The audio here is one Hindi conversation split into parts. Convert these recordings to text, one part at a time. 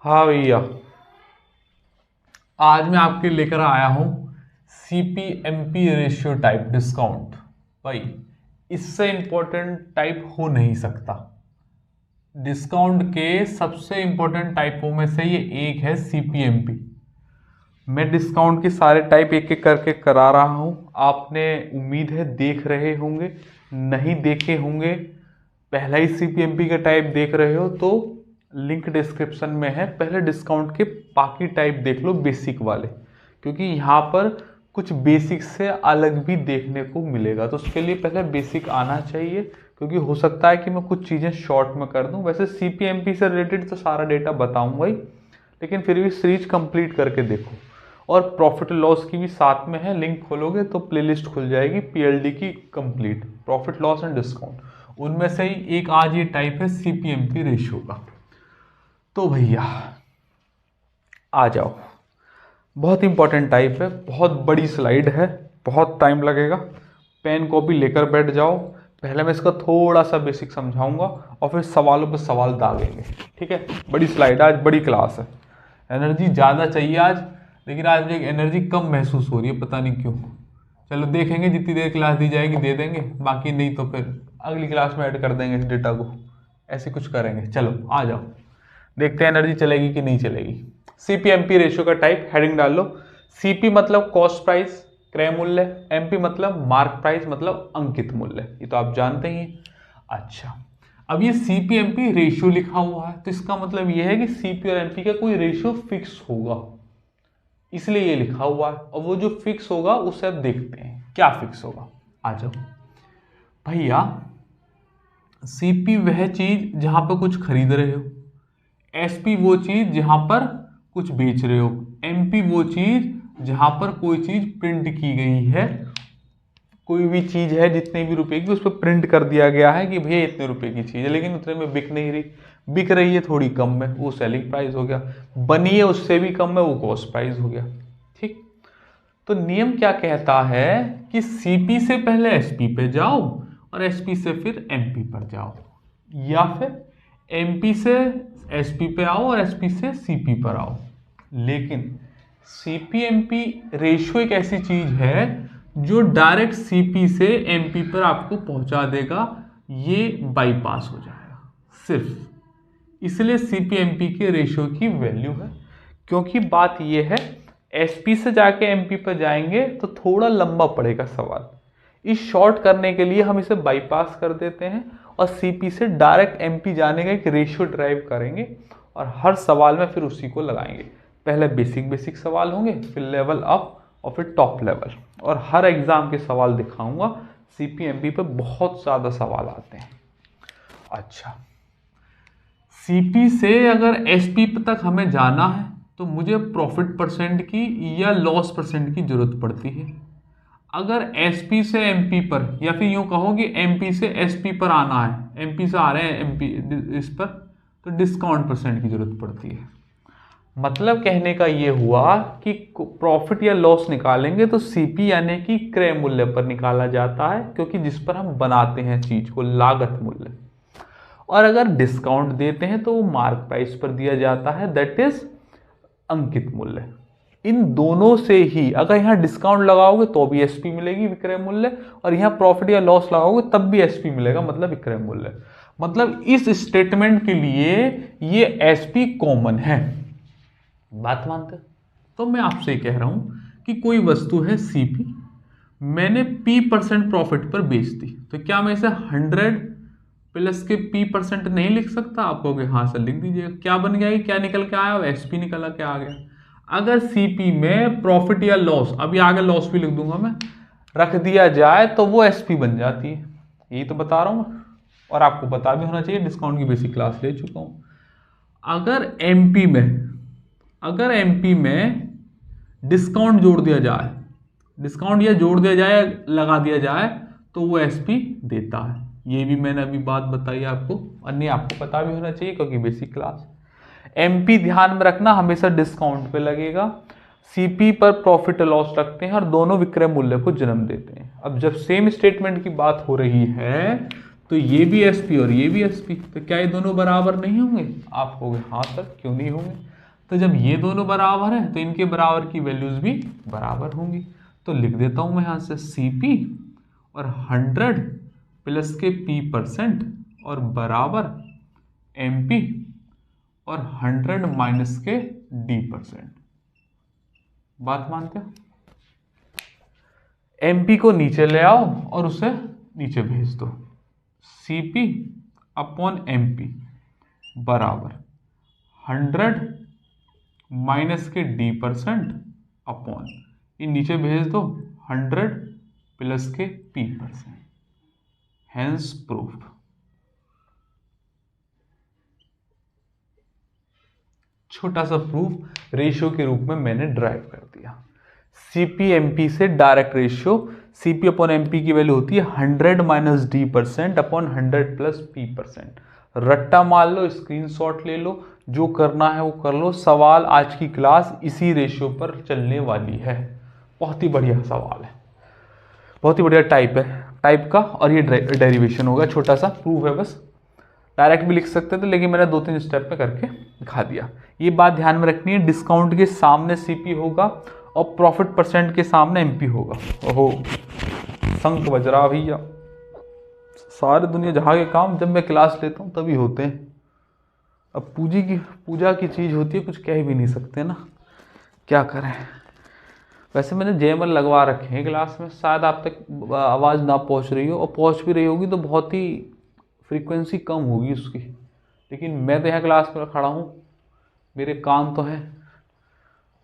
हाँ भैया, आज मैं आपके लेकर आया हूं CPMP रेशियो टाइप डिस्काउंट। भाई, इससे इंपॉर्टेंट टाइप हो नहीं सकता। डिस्काउंट के सबसे इंपॉर्टेंट टाइपों में से ये एक है CPMP। मैं डिस्काउंट के सारे टाइप एक एक करके करा रहा हूं। आपने उम्मीद है देख रहे होंगे, नहीं देखे होंगे, पहला ही CPMP का टाइप देख रहे हो तो लिंक डिस्क्रिप्शन में है। पहले डिस्काउंट के बाकी टाइप देख लो, बेसिक वाले, क्योंकि यहाँ पर कुछ बेसिक से अलग भी देखने को मिलेगा। तो उसके लिए पहले बेसिक आना चाहिए, क्योंकि हो सकता है कि मैं कुछ चीज़ें शॉर्ट में कर दूं। वैसे CPMP से रिलेटेड तो सारा डेटा बताऊंगा ही, लेकिन फिर भी सीरीज कंप्लीट करके देखो। और प्रॉफिट लॉस की भी साथ में है, लिंक खोलोगे तो प्लेलिस्ट खुल जाएगी PLD की complete, profit loss and discount. उनमें से ही एक आज ये टाइप है CPMP रेशियो का। तो भैया आ जाओ, बहुत इंपॉर्टेंट टाइप है, बहुत बड़ी स्लाइड है, बहुत टाइम लगेगा। पेन कॉपी लेकर बैठ जाओ। पहले मैं इसका थोड़ा सा बेसिक समझाऊंगा और फिर सवालों पर सवाल दागेंगे, ठीक है। बड़ी स्लाइड, आज बड़ी क्लास है, एनर्जी ज़्यादा चाहिए आज, लेकिन आज मुझे एनर्जी कम महसूस हो रही है, पता नहीं क्यों। चलो देखेंगे, जितनी देर क्लास दी जाएगी दे देंगे, बाकी नहीं तो फिर अगली क्लास में ऐड कर देंगे इस डेटा को, ऐसे कुछ करेंगे। चलो आ जाओ, देखते हैं एनर्जी चलेगी कि नहीं चलेगी। CPMP रेशियो का टाइप, हेडिंग डाल लो। CP मतलब कॉस्ट प्राइस, क्रय मूल्य। MP मतलब मार्क प्राइस, मतलब अंकित मूल्य, ये तो आप जानते ही हैं। अच्छा, अब ये CPMP रेशियो लिखा हुआ है, तो इसका मतलब ये है कि CP और MP का कोई रेशियो फिक्स होगा, इसलिए ये लिखा हुआ है। और वो जो फिक्स होगा उसे अब देखते हैं क्या फिक्स होगा। आ जाओ भैया, CP वह चीज जहां पर कुछ खरीद रहे हो, SP वो चीज जहां पर कुछ बेच रहे हो, MP वो चीज जहां पर कोई चीज प्रिंट की गई है। कोई भी चीज है जितने भी रुपए की, उस पर प्रिंट कर दिया गया है कि भैया इतने रुपए की चीज है, लेकिन उतने में बिक नहीं रही, बिक रही है थोड़ी कम में, वो सेलिंग प्राइस हो गया। बनी है उससे भी कम में, वो कॉस्ट प्राइस हो गया, ठीक। तो नियम क्या कहता है कि CP से पहले SP पे जाओ और SP से फिर MP पर जाओ, या फिर MP से SP पे आओ और SP से CP पर आओ। लेकिन CPMP रेशियो एक ऐसी चीज है जो डायरेक्ट CP से MP पर आपको पहुंचा देगा, ये बाईपास हो जाएगा सिर्फ। इसलिए CPMP के रेशियो की वैल्यू है, क्योंकि बात यह है SP से जाके MP पर जाएंगे तो थोड़ा लंबा पड़ेगा सवाल। इस शॉर्ट करने के लिए हम इसे बाईपास कर देते हैं और CP से डायरेक्ट MP जाने का एक रेशियो ड्राइव करेंगे और हर सवाल में फिर उसी को लगाएंगे। पहले बेसिक बेसिक सवाल होंगे, फिर लेवल अप और फिर टॉप लेवल, और हर एग्जाम के सवाल दिखाऊंगा। CPMP पे बहुत ज़्यादा सवाल आते हैं। अच्छा, CP से अगर SP तक हमें जाना है तो मुझे प्रॉफिट परसेंट की या लॉस परसेंट की जरूरत पड़ती है। अगर SP से MP पर, या फिर यूं कहो कि MP से SP पर आना है, MP से आ रहे हैं MP इस पर, तो डिस्काउंट परसेंट की जरूरत पड़ती है। मतलब कहने का ये हुआ कि प्रॉफिट या लॉस निकालेंगे तो CP यानी कि क्रय मूल्य पर निकाला जाता है, क्योंकि जिस पर हम बनाते हैं चीज को, लागत मूल्य। और अगर डिस्काउंट देते हैं तो वो मार्क प्राइस पर दिया जाता है, दैट इज अंकित मूल्य। इन दोनों से ही अगर यहाँ डिस्काउंट लगाओगे तो भी SP मिलेगी, विक्रय मूल्य, और यहाँ प्रॉफिट या लॉस लगाओगे तब भी SP मिलेगा, मतलब विक्रय मूल्य। मतलब इस स्टेटमेंट के लिए ये SP कॉमन है। बात मानते? तो मैं आपसे कह रहा हूं कि कोई वस्तु है CP, मैंने P% प्रॉफिट पर बेच दी, तो क्या मैं इसे 100 प्लस के P% नहीं लिख सकता? आप कहोगे हाँ सर लिख दीजिएगा। क्या बन गया, क्या निकल के आया? SP निकल के आ गया। अगर CP में प्रॉफिट या लॉस, अभी आगे लॉस भी लिख दूंगा मैं, रख दिया जाए तो वो SP बन जाती है। यही तो बता रहा हूं मैं, और आपको पता भी होना चाहिए, डिस्काउंट की बेसिक क्लास ले चुका हूं। अगर MP में डिस्काउंट जोड़ दिया जाए, डिस्काउंट या जोड़ दिया जाए, लगा दिया जाए, तो वो SP देता है। ये भी मैंने अभी बात बताई आपको, अन्य आपको पता भी होना चाहिए क्योंकि बेसिक क्लास। MP ध्यान में रखना हमेशा डिस्काउंट पे लगेगा। सीपी पर प्रॉफिट लॉस रखते हैं और दोनों विक्रय मूल्य को जन्म देते हैं। अब जब सेम स्टेटमेंट की बात हो रही है तो ये भी एसपी और ये भी एसपी, तो क्या ये दोनों बराबर नहीं होंगे? आप कहोगे हाँ सर क्यों नहीं होंगे। तो जब ये दोनों बराबर हैं तो इनके बराबर की वैल्यूज भी बराबर होंगी। तो लिख देता हूं मैं यहां से सीपी और 100 प्लस के p% और बराबर एमपी और 100 माइनस के d%। बात मानते हो? एमपी को नीचे ले आओ और उसे नीचे भेज दो। सीपी अपॉन एमपी बराबर 100 माइनस के d% अपॉन, ये नीचे भेज दो 100 प्लस के p%। Hence proof. छोटा सा प्रूफ रेशियो के रूप में मैंने ड्राइव कर दिया। सीपीएमपी से direct ratio, CP upon MP की वैल्यू होती है 100 minus d% upon 100 plus p%। रट्टा मार लो, स्क्रीनशॉट ले लो, जो करना है वो कर लो। सवाल आज की क्लास इसी रेशियो पर चलने वाली है। बहुत ही बढ़िया सवाल है, बहुत ही बढ़िया टाइप का, और ये डेरिवेशन होगा, छोटा सा प्रूफ है बस। डायरेक्ट भी लिख सकते थे लेकिन मैंने 2-3 स्टेप में करके दिखा दिया। ये बात ध्यान में रखनी है, डिस्काउंट के सामने सीपी होगा और प्रॉफिट परसेंट के सामने एमपी होगा। ओहो शंख बज रहा भैया। सारे दुनिया जहाँ के काम जब मैं क्लास लेता हूँ तभी होते हैं। अब पूजा की चीज़ होती है, कुछ कह भी नहीं सकते ना, क्या करें। वैसे मैंने जेएमएल लगवा रखे हैं क्लास में, शायद आप तक आवाज़ ना पहुँच रही हो, और पहुँच भी रही होगी तो बहुत ही फ्रीक्वेंसी कम होगी उसकी। लेकिन मैं तो यहाँ क्लास में खड़ा हूँ, मेरे कान तो हैं,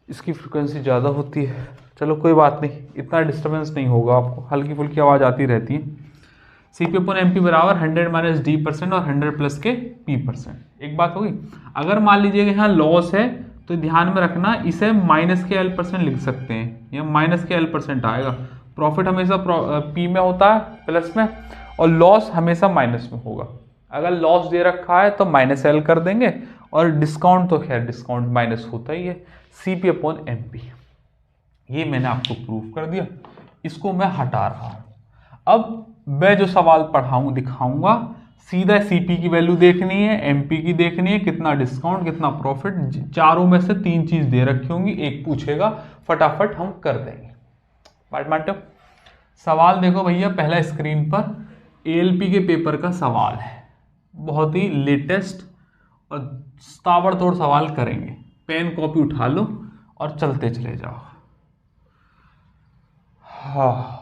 इसकी फ्रीक्वेंसी ज़्यादा होती है। चलो कोई बात नहीं, इतना डिस्टर्बेंस नहीं होगा आपको, हल्की फुल्की आवाज़ आती रहती है। सीपी अपॉन एमपी बराबर 100 माइनस d% और 100 प्लस के p%। एक बात होगी, अगर मान लीजिए यहाँ लॉस है तो ध्यान में रखना, इसे माइनस के l% लिख सकते हैं, यह माइनस के l% आएगा। प्रॉफिट हमेशा p में होता है प्लस में, और लॉस हमेशा माइनस में होगा। अगर लॉस दे रखा है तो माइनस एल कर देंगे, और डिस्काउंट तो खैर डिस्काउंट माइनस होता ही है। सीपी अपॉन एमपी, ये मैंने आपको प्रूव कर दिया, इसको मैं हटा रहा हूँ। अब मैं जो सवाल पढ़ाऊँ दिखाऊंगा, सीधा सीपी की वैल्यू देखनी है, एमपी की देखनी है, कितना डिस्काउंट कितना प्रॉफिट, चारों में से 3 चीज दे रखी होंगी, एक पूछेगा, फटाफट हम कर देंगे। बात मानते हो? सवाल देखो भैया, पहला स्क्रीन पर एएलपी के पेपर का सवाल है, बहुत ही लेटेस्ट और ताबड़तोड़ सवाल करेंगे। पेन कॉपी उठा लो और चलते चले जाओ। हाँ,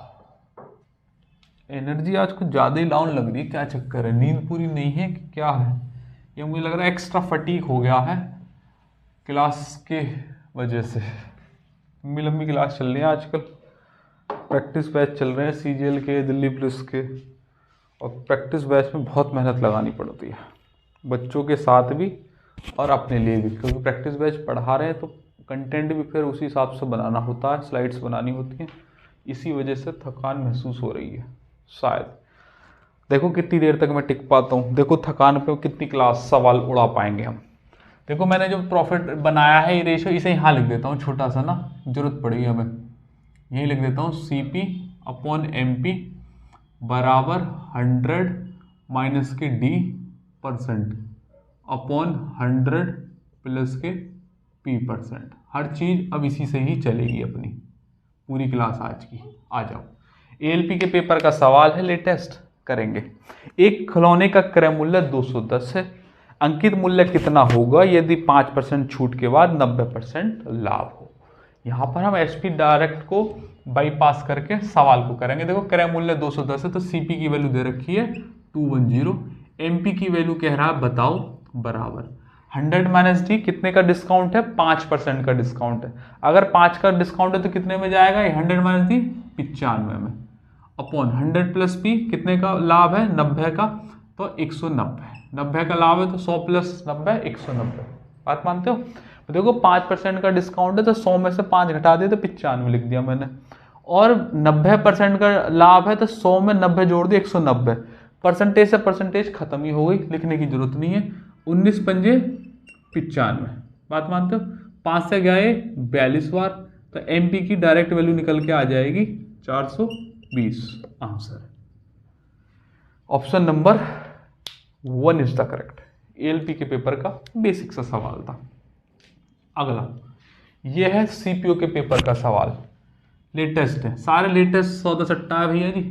एनर्जी आज कुछ ज़्यादा ही डाउन लग रही है, क्या चक्कर है? नींद पूरी नहीं है कि क्या है? ये मुझे लग रहा है एक्स्ट्रा फटीक हो गया है क्लास के वजह से। लंबी लंबी क्लास चल रही है आजकल, प्रैक्टिस बैच चल रहे हैं सीजीएल के, दिल्ली पुलिस के, और प्रैक्टिस बैच में बहुत मेहनत लगानी पड़ती है, बच्चों के साथ भी और अपने लिए भी, क्योंकि प्रैक्टिस बैच पढ़ा रहे हैं तो कंटेंट भी फिर उसी हिसाब से बनाना होता है, स्लाइड्स बनानी होती हैं, इसी वजह से थकान महसूस हो रही है शायद। देखो कितनी देर तक मैं टिक पाता हूँ, देखो थकान पे कितनी क्लास सवाल उड़ा पाएंगे हम। देखो मैंने जो प्रॉफिट बनाया है ये रेशियो, इसे यहाँ लिख देता हूँ छोटा सा ना, जरूरत पड़ेगी हमें, यही लिख देता हूँ सीपी अपॉन एमपी बराबर 100 माइनस के d% अपॉन 100 प्लस के p%। हर चीज़ अब इसी से ही चलेगी अपनी पूरी क्लास आज की। आ जाओ, एएलपी के पेपर का सवाल है, लेटेस्ट करेंगे। एक खिलौने का क्रय मूल्य 210 है, अंकित मूल्य कितना होगा यदि 5% छूट के बाद 90% लाभ हो। यहाँ पर हम एसपी डायरेक्ट को बाईपास करके सवाल को करेंगे। देखो क्रय मूल्य 210 है तो सीपी की वैल्यू दे रखी है 210, एमपी की वैल्यू कह रहा है बताओ, बराबर 100 माइनस डी, कितने का डिस्काउंट है? 5% का डिस्काउंट है। अगर 5 का डिस्काउंट है तो कितने में जाएगा? 100 माइनस डी 95 में, अपॉन 100 प्लस पी, कितने का लाभ है? 90 का, तो 190। 90 का लाभ है तो 100 प्लस 90 190। बात मानते हो? तो देखो 5% का डिस्काउंट है तो 100 में से 5 घटा दिए तो 95 लिख दिया मैंने, और 90% का लाभ है तो 100 में 90 जोड़ दिए 190। परसेंटेज से परसेंटेज खत्म ही हो गई, लिखने की जरूरत नहीं है। 19 पंजे 95। बात मानते हो? 5 से गए 42 बार, तो MP की डायरेक्ट वैल्यू निकल के आ जाएगी 420। Answer option number 1 is the correct. ALP के पेपर का बेसिक सा सवाल था। अगला यह है CPO के पेपर का सवाल, लेटेस्ट है, सारे लेटेस्ट सौदा सट्टा है भैया जी,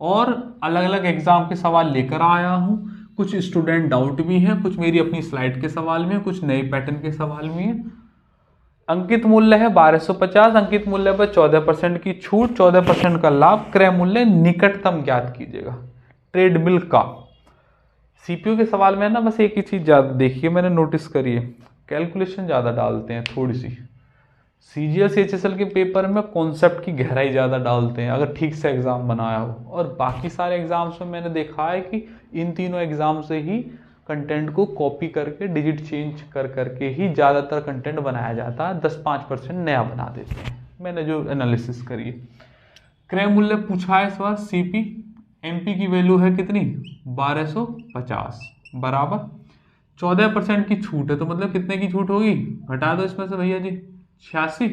और अलग अलग एग्जाम के सवाल लेकर आया हूं। कुछ स्टूडेंट डाउट भी है, कुछ मेरी अपनी स्लाइड के सवाल में, कुछ नए पैटर्न के सवाल में है। अंकित मूल्य है 1250, अंकित मूल्य पर 14% की छूट, 14% का लाभ, क्रय मूल्य निकटतम ज्ञात कीजिएगा ट्रेडमिल का। सीपीयू के सवाल में ना बस एक ही चीज ज्यादा देखिए, मैंने नोटिस करी है, कैलकुलेशन ज्यादा डालते हैं थोड़ी सी। CGL CHSL के पेपर में कॉन्सेप्ट की गहराई ज़्यादा डालते हैं अगर ठीक से एग्ज़ाम बनाया हो, और बाकी सारे एग्ज़ाम्स में मैंने देखा है कि इन तीनों एग्ज़ाम से ही कंटेंट को कॉपी करके डिजिट चेंज कर करके ही ज़्यादातर कंटेंट बनाया जाता है, 10-5% नया बना देते हैं, मैंने जो एनालिसिस करी है। क्रय मूल्य पूछा है इस बार CP, MP की वैल्यू है कितनी 1250 बराबर 14% की छूट है, तो मतलब कितने की छूट होगी, घटा दो इसमें से भैया जी 86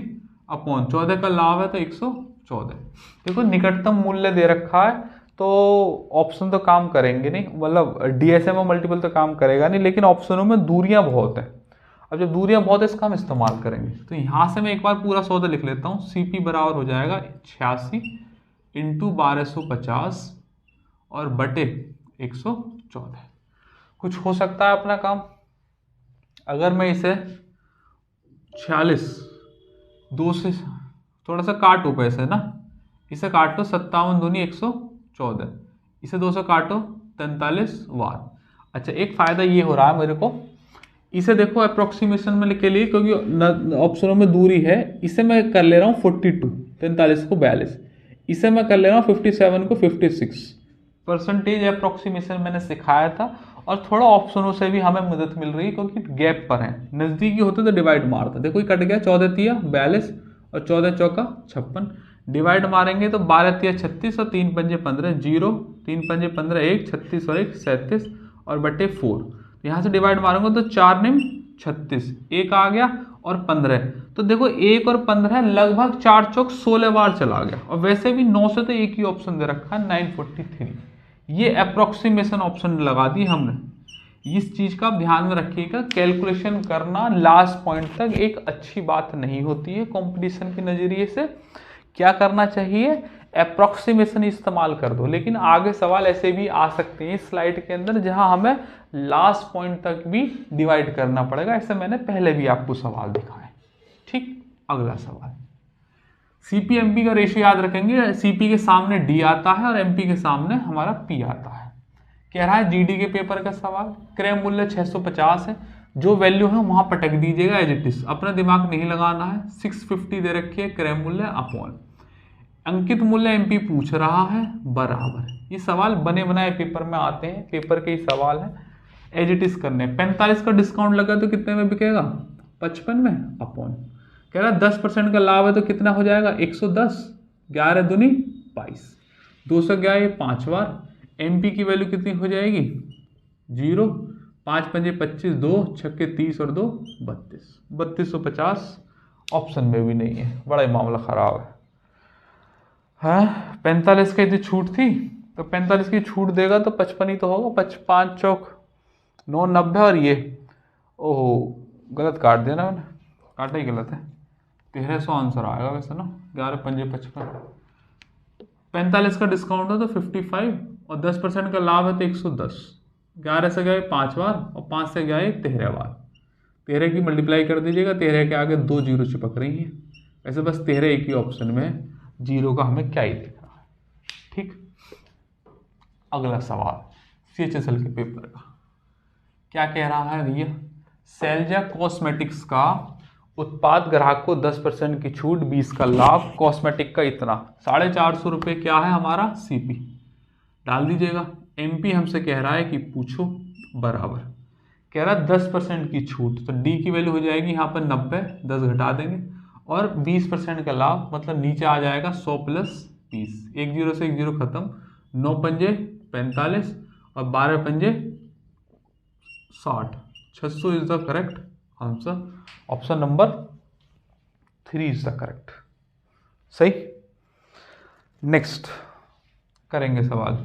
अपॉन 14 का लाभ है तो 114। देखो निकटतम मूल्य दे रखा है तो ऑप्शन तो काम करेंगे नहीं, मतलब DSM मल्टीपल तो काम करेगा नहीं, लेकिन ऑप्शनों में दूरियां बहुत है। अब जब दूरियां बहुत है इसका हम इस्तेमाल करेंगे, तो यहाँ से मैं एक बार पूरा सौदा लिख लेता हूँ। CP बराबर हो जाएगा 86 इंटू 1250 और बटे 114। कुछ हो सकता है अपना काम। अगर मैं इसे 46 2 से थोड़ा सा काटो पैसे ना, इसे काटो 57 दूनी 114, इसे 2 से काटो 43 वार। अच्छा एक फायदा ये हो रहा है मेरे को, इसे देखो अप्रोक्सीमेशन में के लिए, क्योंकि ऑप्शनों में दूरी है, इसे मैं कर ले रहा हूँ 42, 43 को 42, इसे मैं कर ले रहा हूँ 57 को 56। परसेंटेज अप्रोक्सीमेशन मैंने सिखाया था, और थोड़ा ऑप्शनों से भी हमें मदद मिल रही है क्योंकि गैप पर है। नज़दीकी होते तो डिवाइड मारता, देखो ये कट गया, 14 तिया 42 और 14 चौका 56, डिवाइड मारेंगे तो 12 तिया 36 और 3 पंजे 15, 0 3 पंजे 15, 1 36 और 1 37 और बटे 4। यहाँ से डिवाइड मारूंगा तो 4 निम 36, 1 आ गया और 15, तो देखो 1 और 15 लगभग 4 चौक 16 बार चला गया, और वैसे भी 9 से तो एक ही ऑप्शन दे रखा है 943। ये अप्रोक्सीमेशन ऑप्शन लगा दी हमने। इस चीज का ध्यान में रखिएगा, कैलकुलेशन करना लास्ट पॉइंट तक एक अच्छी बात नहीं होती है कंपटीशन के नजरिए से। क्या करना चाहिए, अप्रोक्सीमेशन इस्तेमाल कर दो, लेकिन आगे सवाल ऐसे भी आ सकते हैं इस स्लाइड के अंदर जहां हमें लास्ट पॉइंट तक भी डिवाइड करना पड़ेगा, ऐसे मैंने पहले भी आपको सवाल दिखाए। ठीक, अगला सवाल CP MP का रेशियो याद रखेंगे, CP के सामने D आता है और MP के सामने हमारा P आता है। कह रहा है GD के पेपर का सवाल, क्रय मूल्य 650 है, जो वैल्यू है वहां पटक दीजिएगा एज इट इज, अपना दिमाग नहीं लगाना है। 650 दे रखी है क्रय मूल्य अपॉन अंकित मूल्य MP पूछ रहा है बराबर, ये सवाल बने बनाए पेपर में आते हैं, पेपर के ही सवाल है, एज इट इज करने। 45 का डिस्काउंट लगा तो कितने में बिकेगा 55 में अपॉन, कह रहा 10% का लाभ है तो कितना हो जाएगा 110, 11 दूनी 22, 200 गया ये 5 बार। MP की वैल्यू कितनी हो जाएगी 0, 5 पंजे 25, 2 छक्के 30 और 2 32, 3250 ऑप्शन में भी नहीं है, बड़ा ही मामला खराब है। हाँ 45 की यदि छूट थी तो 45 की छूट देगा तो 55 ही तो होगा, 5 चौक 9 90, और ये ओहो गलत काट दिया ना मैंने, काटा ही गलत है, 1300 आंसर आएगा वैसे ना, 11 पंजे 55, 45 का डिस्काउंट है तो 55 और 10% का लाभ है तो 110, 11 से गए 5 बार और 5 से गए 13 बार, 13 की मल्टीप्लाई कर दीजिएगा, 13 के आगे 2 जीरो चिपक रही हैं, वैसे बस 13 एक ही ऑप्शन में, जीरो का हमें क्या ही दिख रहा है। ठीक, अगला सवाल CHSL के पेपर का क्या कह रहा है भैया, सैलजा कॉस्मेटिक्स का उत्पाद ग्राहक को 10% की छूट, 20 का लाभ, कॉस्मेटिक का इतना, 450 रुपये क्या है हमारा CP डाल दीजिएगा। MP हमसे कह रहा है कि पूछो बराबर, कह रहा 10% की छूट, तो D की वैल्यू हो जाएगी यहाँ पर 90, 10 घटा देंगे, और 20% का लाभ मतलब नीचे आ जाएगा 100 प्लस 20, 1 जीरो से 1 जीरो खत्म, 9 पंजे 45 और 12 पंजे 60, 600 is the correct answer, option number 3 is the correct. सही। नेक्स्ट करेंगे सवाल।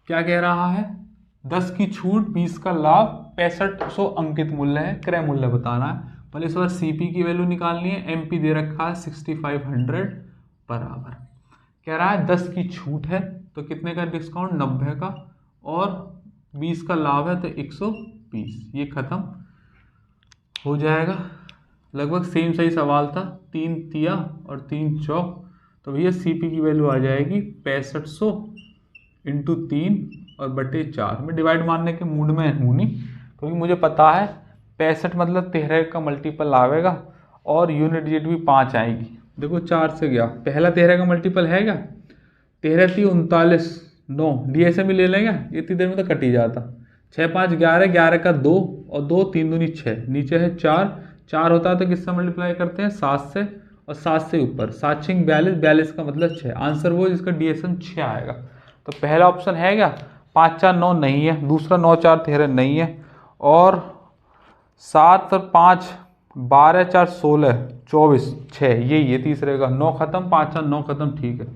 क्या कह रहा है? 10 की छूट 20 का लाभ 6500 अंकित मूल्य है, क्रय मूल्य बताना है। पहले इस बार सीपी की वैल्यू निकालनी है। एमपी दे रखा है 6500 बराबर। कह रहा है 10 की छूट है तो कितने का डिस्काउंट? 90 का, और 20 का लाभ है तो 120। ये खत्म हो जाएगा। लगभग सेम सही सवाल था। 3 तिया और 3 चौक, तो भैया सीपी की वैल्यू आ जाएगी 6500 इंटू 3 और बटे 4। मैं डिवाइड मारने के मूड में हूँ नहीं, क्योंकि मुझे पता है 65 मतलब 13 का मल्टीपल आवेगा और यूनिट डिजिट भी 5 आएगी। देखो 4 से गया, पहला 13 का मल्टीपल है क्या? 13 3 39 9, डीएसएम भी ले लेंगे, इतनी देर में तो कट ही जाता। 6 5 11, 11 का 2 और 2 3 दूनी 6, नीचे है 4, 4 होता है तो किससे मल्टीप्लाई करते हैं? 7 से, और 7 से ऊपर 7 6 42, 42 का मतलब 6। आंसर वो जिसका डीएसएम 6 आएगा। तो पहला ऑप्शन है क्या? 5 4 9 नहीं है, दूसरा 9 4 13 नहीं है, और 7 और 5 12 4 16 24 6, यही है तीसरे का। 9 खत्म, 5 4 9 खत्म, ठीक है।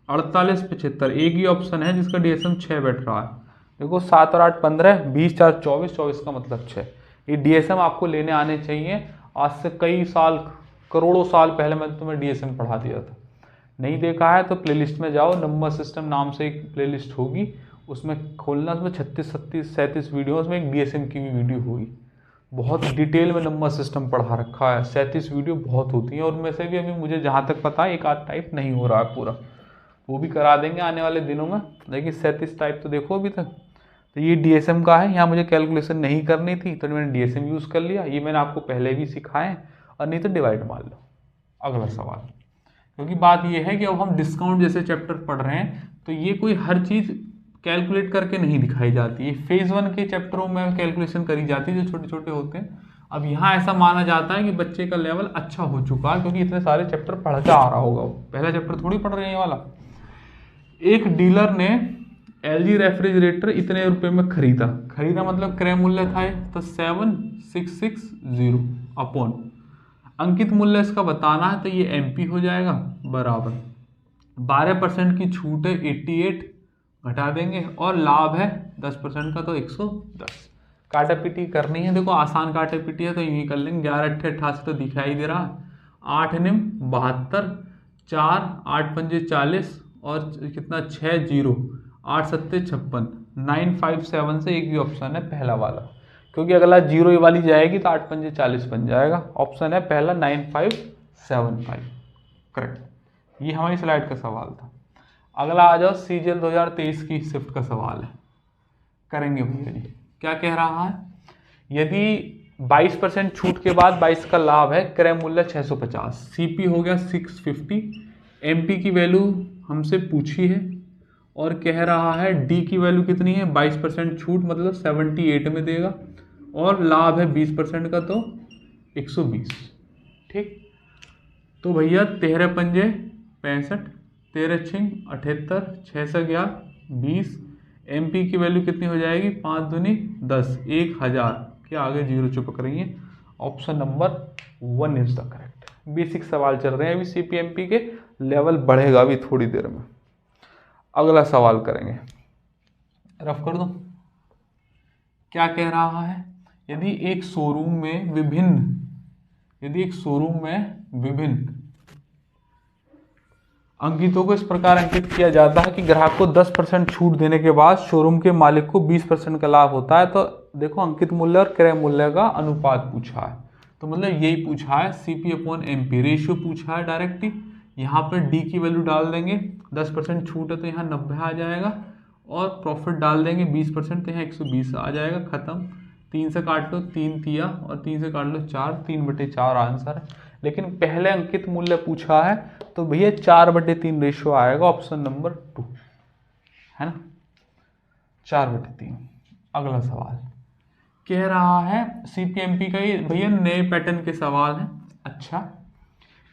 48 75, एक ही ऑप्शन है जिसका डीएसएम 6 बैठ रहा है। देखो 7 और 8 15, 20 4 24, 24 का मतलब 6। ये डीएसएम आपको लेने आने चाहिए। आज से कई साल, करोड़ों साल पहले मैंने तुम्हें डीएसएम पढ़ा दिया था। नहीं देखा है तो प्लेलिस्ट में जाओ, नंबर सिस्टम नाम से एक प्लेलिस्ट होगी, उसमें खोलना। उसमें 36 37 37 वीडियोस में एक डीएसएम की भी वीडियो होगी। बहुत डिटेल में नंबर सिस्टम पढ़ा रखा है। 37 वीडियो बहुत होती हैं, और उनमें से भी अभी मुझे जहाँ तक पता है एक आध टाइप नहीं हो रहा है पूरा, वो भी करा देंगे आने वाले दिनों में। लेकिन 37 टाइप तो देखो अभी तक। तो ये डीएसएम का है। यहाँ मुझे कैलकुलेशन नहीं करनी थी तो मैंने डीएसएम यूज़ कर लिया। ये मैंने आपको पहले भी सिखाए, और नहीं तो डिवाइड मार लो। अगला सवाल, क्योंकि बात ये है कि अब हम डिस्काउंट जैसे चैप्टर पढ़ रहे हैं, तो ये कोई हर चीज़ कैलकुलेट करके नहीं दिखाई जाती है। फेज़ 1 के चैप्टरों में कैलकुलेशन करी जाती है जो छोटे छोटे होते हैं। अब यहाँ ऐसा माना जाता है कि बच्चे का लेवल अच्छा हो चुका है, क्योंकि इतने सारे चैप्टर पढ़ के आ रहा होगा। वो पहला चैप्टर थोड़ी पढ़ रहे हैं ये वाला। एक डीलर ने एलजी रेफ्रिजरेटर इतने रुपए में खरीदा मतलब क्रय मूल्य था तो 7660 अपॉन अंकित मूल्य इसका बताना है, तो ये एमपी हो जाएगा बराबर 12% की छूट है 88 घटा देंगे, और लाभ है 10% का तो 110। काटा पीटी करनी है। देखो आसान काटा पीटी है तो यूँ ही कर लेंगे। 11 8 88 तो दिखाई दे रहा है, 8 निम 72, 4 8 पंजे 40, और कितना 6 0, 8 7 56, 957 से एक ही ऑप्शन है पहला वाला, क्योंकि अगला जीरो वाली जाएगी तो 8 पंजे 40 बन जाएगा। ऑप्शन है पहला 9575 करेक्ट। ये हमारी स्लाइड का सवाल था। अगला आ जाओ, सीजीएल 2023 की शिफ्ट का सवाल है, करेंगे भैया जी। क्या कह रहा है? यदि 22% छूट के बाद 22 का लाभ है, क्रय मूल्य 650, सीपी हो गया 650, एमपी की वैल्यू हमसे पूछी है, और कह रहा है डी की वैल्यू कितनी है? 22% छूट मतलब 78 में देगा, और लाभ है 20% का तो 120। ठीक, तो भैया 13 पंजे 65, 13 छिंग 78, 6 से गया 20। एमपी की वैल्यू कितनी हो जाएगी? 5 दूनी 10, 1000 के आगे जीरो चिपक रही है। Option number 1 is the correct. Basic सवाल चल रहे हैं अभी सीपीएमपी के, लेवल बढ़ेगा अभी थोड़ी देर में। अगला सवाल करेंगे, रफ कर दो। क्या कह रहा है? यदि एक शोरूम में विभिन्न अंकितों को इस प्रकार अंकित किया जाता है कि ग्राहक को 10% छूट देने के बाद शोरूम के मालिक को 20% का लाभ होता है, तो देखो अंकित मूल्य और क्रय मूल्य का अनुपात पूछा है, तो मतलब यही पूछा है। सीपी अपॉन एमपी रेशियो पूछा है डायरेक्ट ही। यहाँ पर डी की वैल्यू डाल देंगे, 10% छूट है तो यहाँ 90 आ जाएगा, और प्रॉफिट डाल देंगे 20% तो यहाँ 120 आ जाएगा। खत्म। 3 से काट लो 3 तिया, और 3 से काट लो 4, 3/4 आंसर है। लेकिन पहले अंकित मूल्य पूछा है तो भैया 4/3 रेशियो आएगा, ऑप्शन नंबर 2 है ना, 4/3। अगला सवाल कह रहा है सीपीएमपी का, ये भैया नए पैटर्न के सवाल हैं। अच्छा,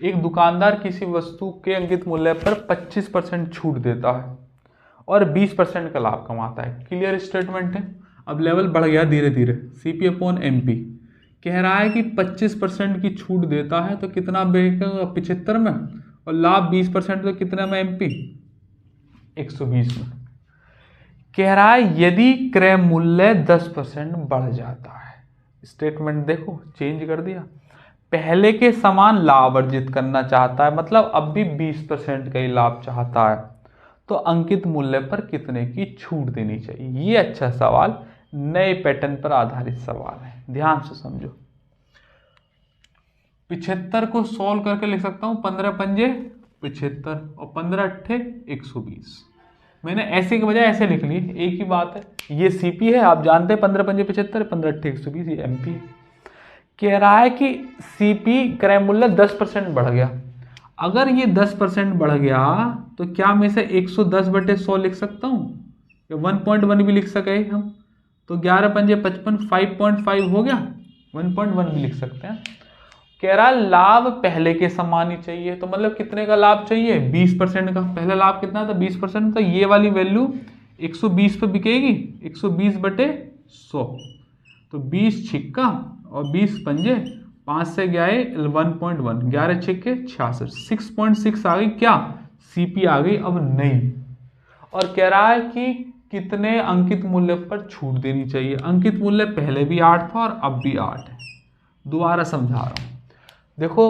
एक दुकानदार किसी वस्तु के अंकित मूल्य पर 25% छूट देता है और 20% का लाभ कमाता है। क्लियर स्टेटमेंट है। अब लेवल बढ़ गया धीरे धीरे। सीपी अपॉन एमपी कह रहा है कि 25% की छूट देता है तो कितना बिकेगा 75 में, और लाभ 20% तो कितना में एमपी 120 में। कह रहा है यदि क्रय मूल्य 10% बढ़ जाता है, स्टेटमेंट देखो चेंज कर दिया, पहले के समान लाभ अर्जित करना चाहता है, मतलब अब भी 20% का ही लाभ चाहता है, तो अंकित मूल्य पर कितने की छूट देनी चाहिए। ये अच्छा सवाल, नए पैटर्न पर आधारित सवाल है, ध्यान से समझो। 75 को सॉल्व करके लिख सकता हूं 15 पंजे 75 और 15 अट्ठे 120। मैंने ऐसे के बजाय ऐसे लिख ली, एक ही बात है। ये सीपी है, आप जानते हैं 15 पंजे 75, 15 अट्ठे 120, ये एमपी है। कह रहा है कि सीपी क्रय मूल्य 10% बढ़ गया। अगर ये 10% बढ़ गया तो क्या मैं इसे 110/100 लिख सकता हूं, या 1.1 भी लिख सके हम, तो 11 पंजे 55, 5.5 हो गया, 1.1 भी लिख सकते हैं। कह रहा लाभ पहले के समान ही चाहिए, तो मतलब कितने का लाभ चाहिए 20% का। पहला लाभ कितना था 20%, तो ये वाली वैल्यू 120 पे बिकेगी, 120/100, तो 20 छिक्का और 20 पंजे 5 से गया 1.1, 11 छिक्के 66, 6.6 आ गई क्या सीपी आ गई अब नहीं। और कह रहा है कि कितने अंकित मूल्य पर छूट देनी चाहिए। अंकित मूल्य पहले भी 8 था और अब भी 8 है। दोबारा समझा रहा हूं, देखो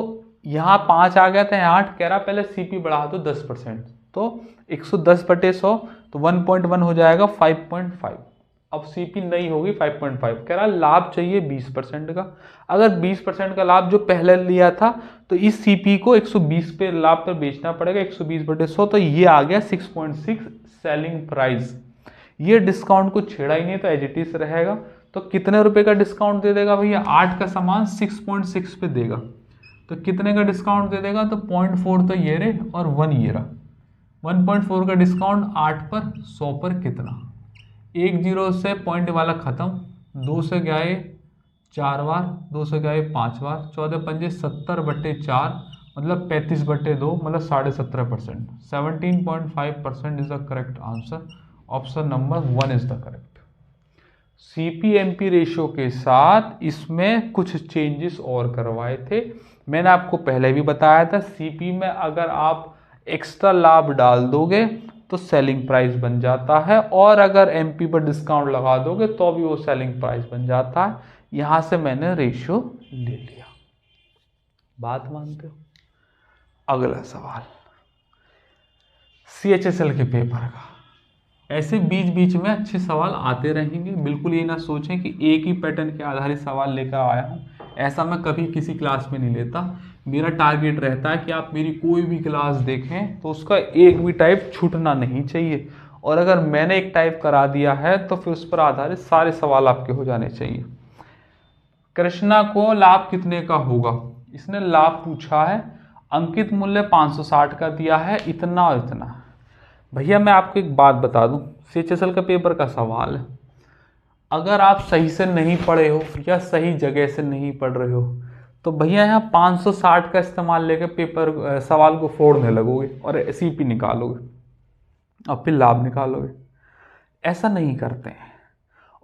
यहाँ 5 आ गया था, 8 कह रहा पहले सीपी बढ़ा दो 10%, तो 110/100 तो 1.1 हो जाएगा 5.5। अब सीपी नहीं होगी 5.5। कह रहा लाभ चाहिए 20% का। अगर 20% का लाभ जो पहले लिया था तो इस सीपी को 120 पे लाभ पर बेचना पड़ेगा, 120/100, तो ये आ गया 6.6 सेलिंग प्राइस। ये डिस्काउंट को छेड़ा ही नहीं, तो एज इट इज रहेगा। तो कितने रुपए का डिस्काउंट दे देगा भैया, 8 का सामान 6.6 पे देगा, तो कितने का डिस्काउंट दे देगा, तो 0.4 तो ये रे और 1 ये रहा। 1.4 का डिस्काउंट 8 पर 100 पर कितना, 1 0 से पॉइंट वाला खत्म, 2 से गए 4 बार, 2 से गए 5 बार, 14 पंजे 70/4, मतलब 35/2, मतलब 17.5%। 17.5% is the correct answer. Option number 1 is the correct. CPMP ratio के साथ इसमें कुछ चेंजेस और करवाए थे। मैंने आपको पहले भी बताया था, सीपी में अगर आप एक्स्ट्रा लाभ डाल दोगे तो सेलिंग प्राइस बन जाता है, और अगर एमपी पर डिस्काउंट लगा दोगे तो भी वो सेलिंग प्राइस बन जाता है। यहां से मैंने रेशियो ले लिया, बात मानते हो। अगला सवाल सीएचएसएल के पेपर का। ऐसे बीच बीच में अच्छे सवाल आते रहेंगे, बिल्कुल ये ना सोचें कि एक ही पैटर्न के आधारित सवाल लेकर आया हूँ। ऐसा मैं कभी किसी क्लास में नहीं लेता। मेरा टारगेट रहता है कि आप मेरी कोई भी क्लास देखें तो उसका एक भी टाइप छूटना नहीं चाहिए, और अगर मैंने एक टाइप करा दिया है तो फिर उस पर आधारित सारे सवाल आपके हो जाने चाहिए। कृष्णा को लाभ कितने का होगा, इसने लाभ पूछा है, अंकित मूल्य 560 का दिया है, इतना और इतना। भैया मैं आपको एक बात बता दूं, सीएचएसएल का पेपर का सवाल है, अगर आप सही से नहीं पढ़े हो या सही जगह से नहीं पढ़ रहे हो तो भैया यहाँ 560 का इस्तेमाल लेकर पेपर सवाल को फोड़ने लगोगे और सीपी निकालोगे और फिर लाभ निकालोगे। ऐसा नहीं करते हैं।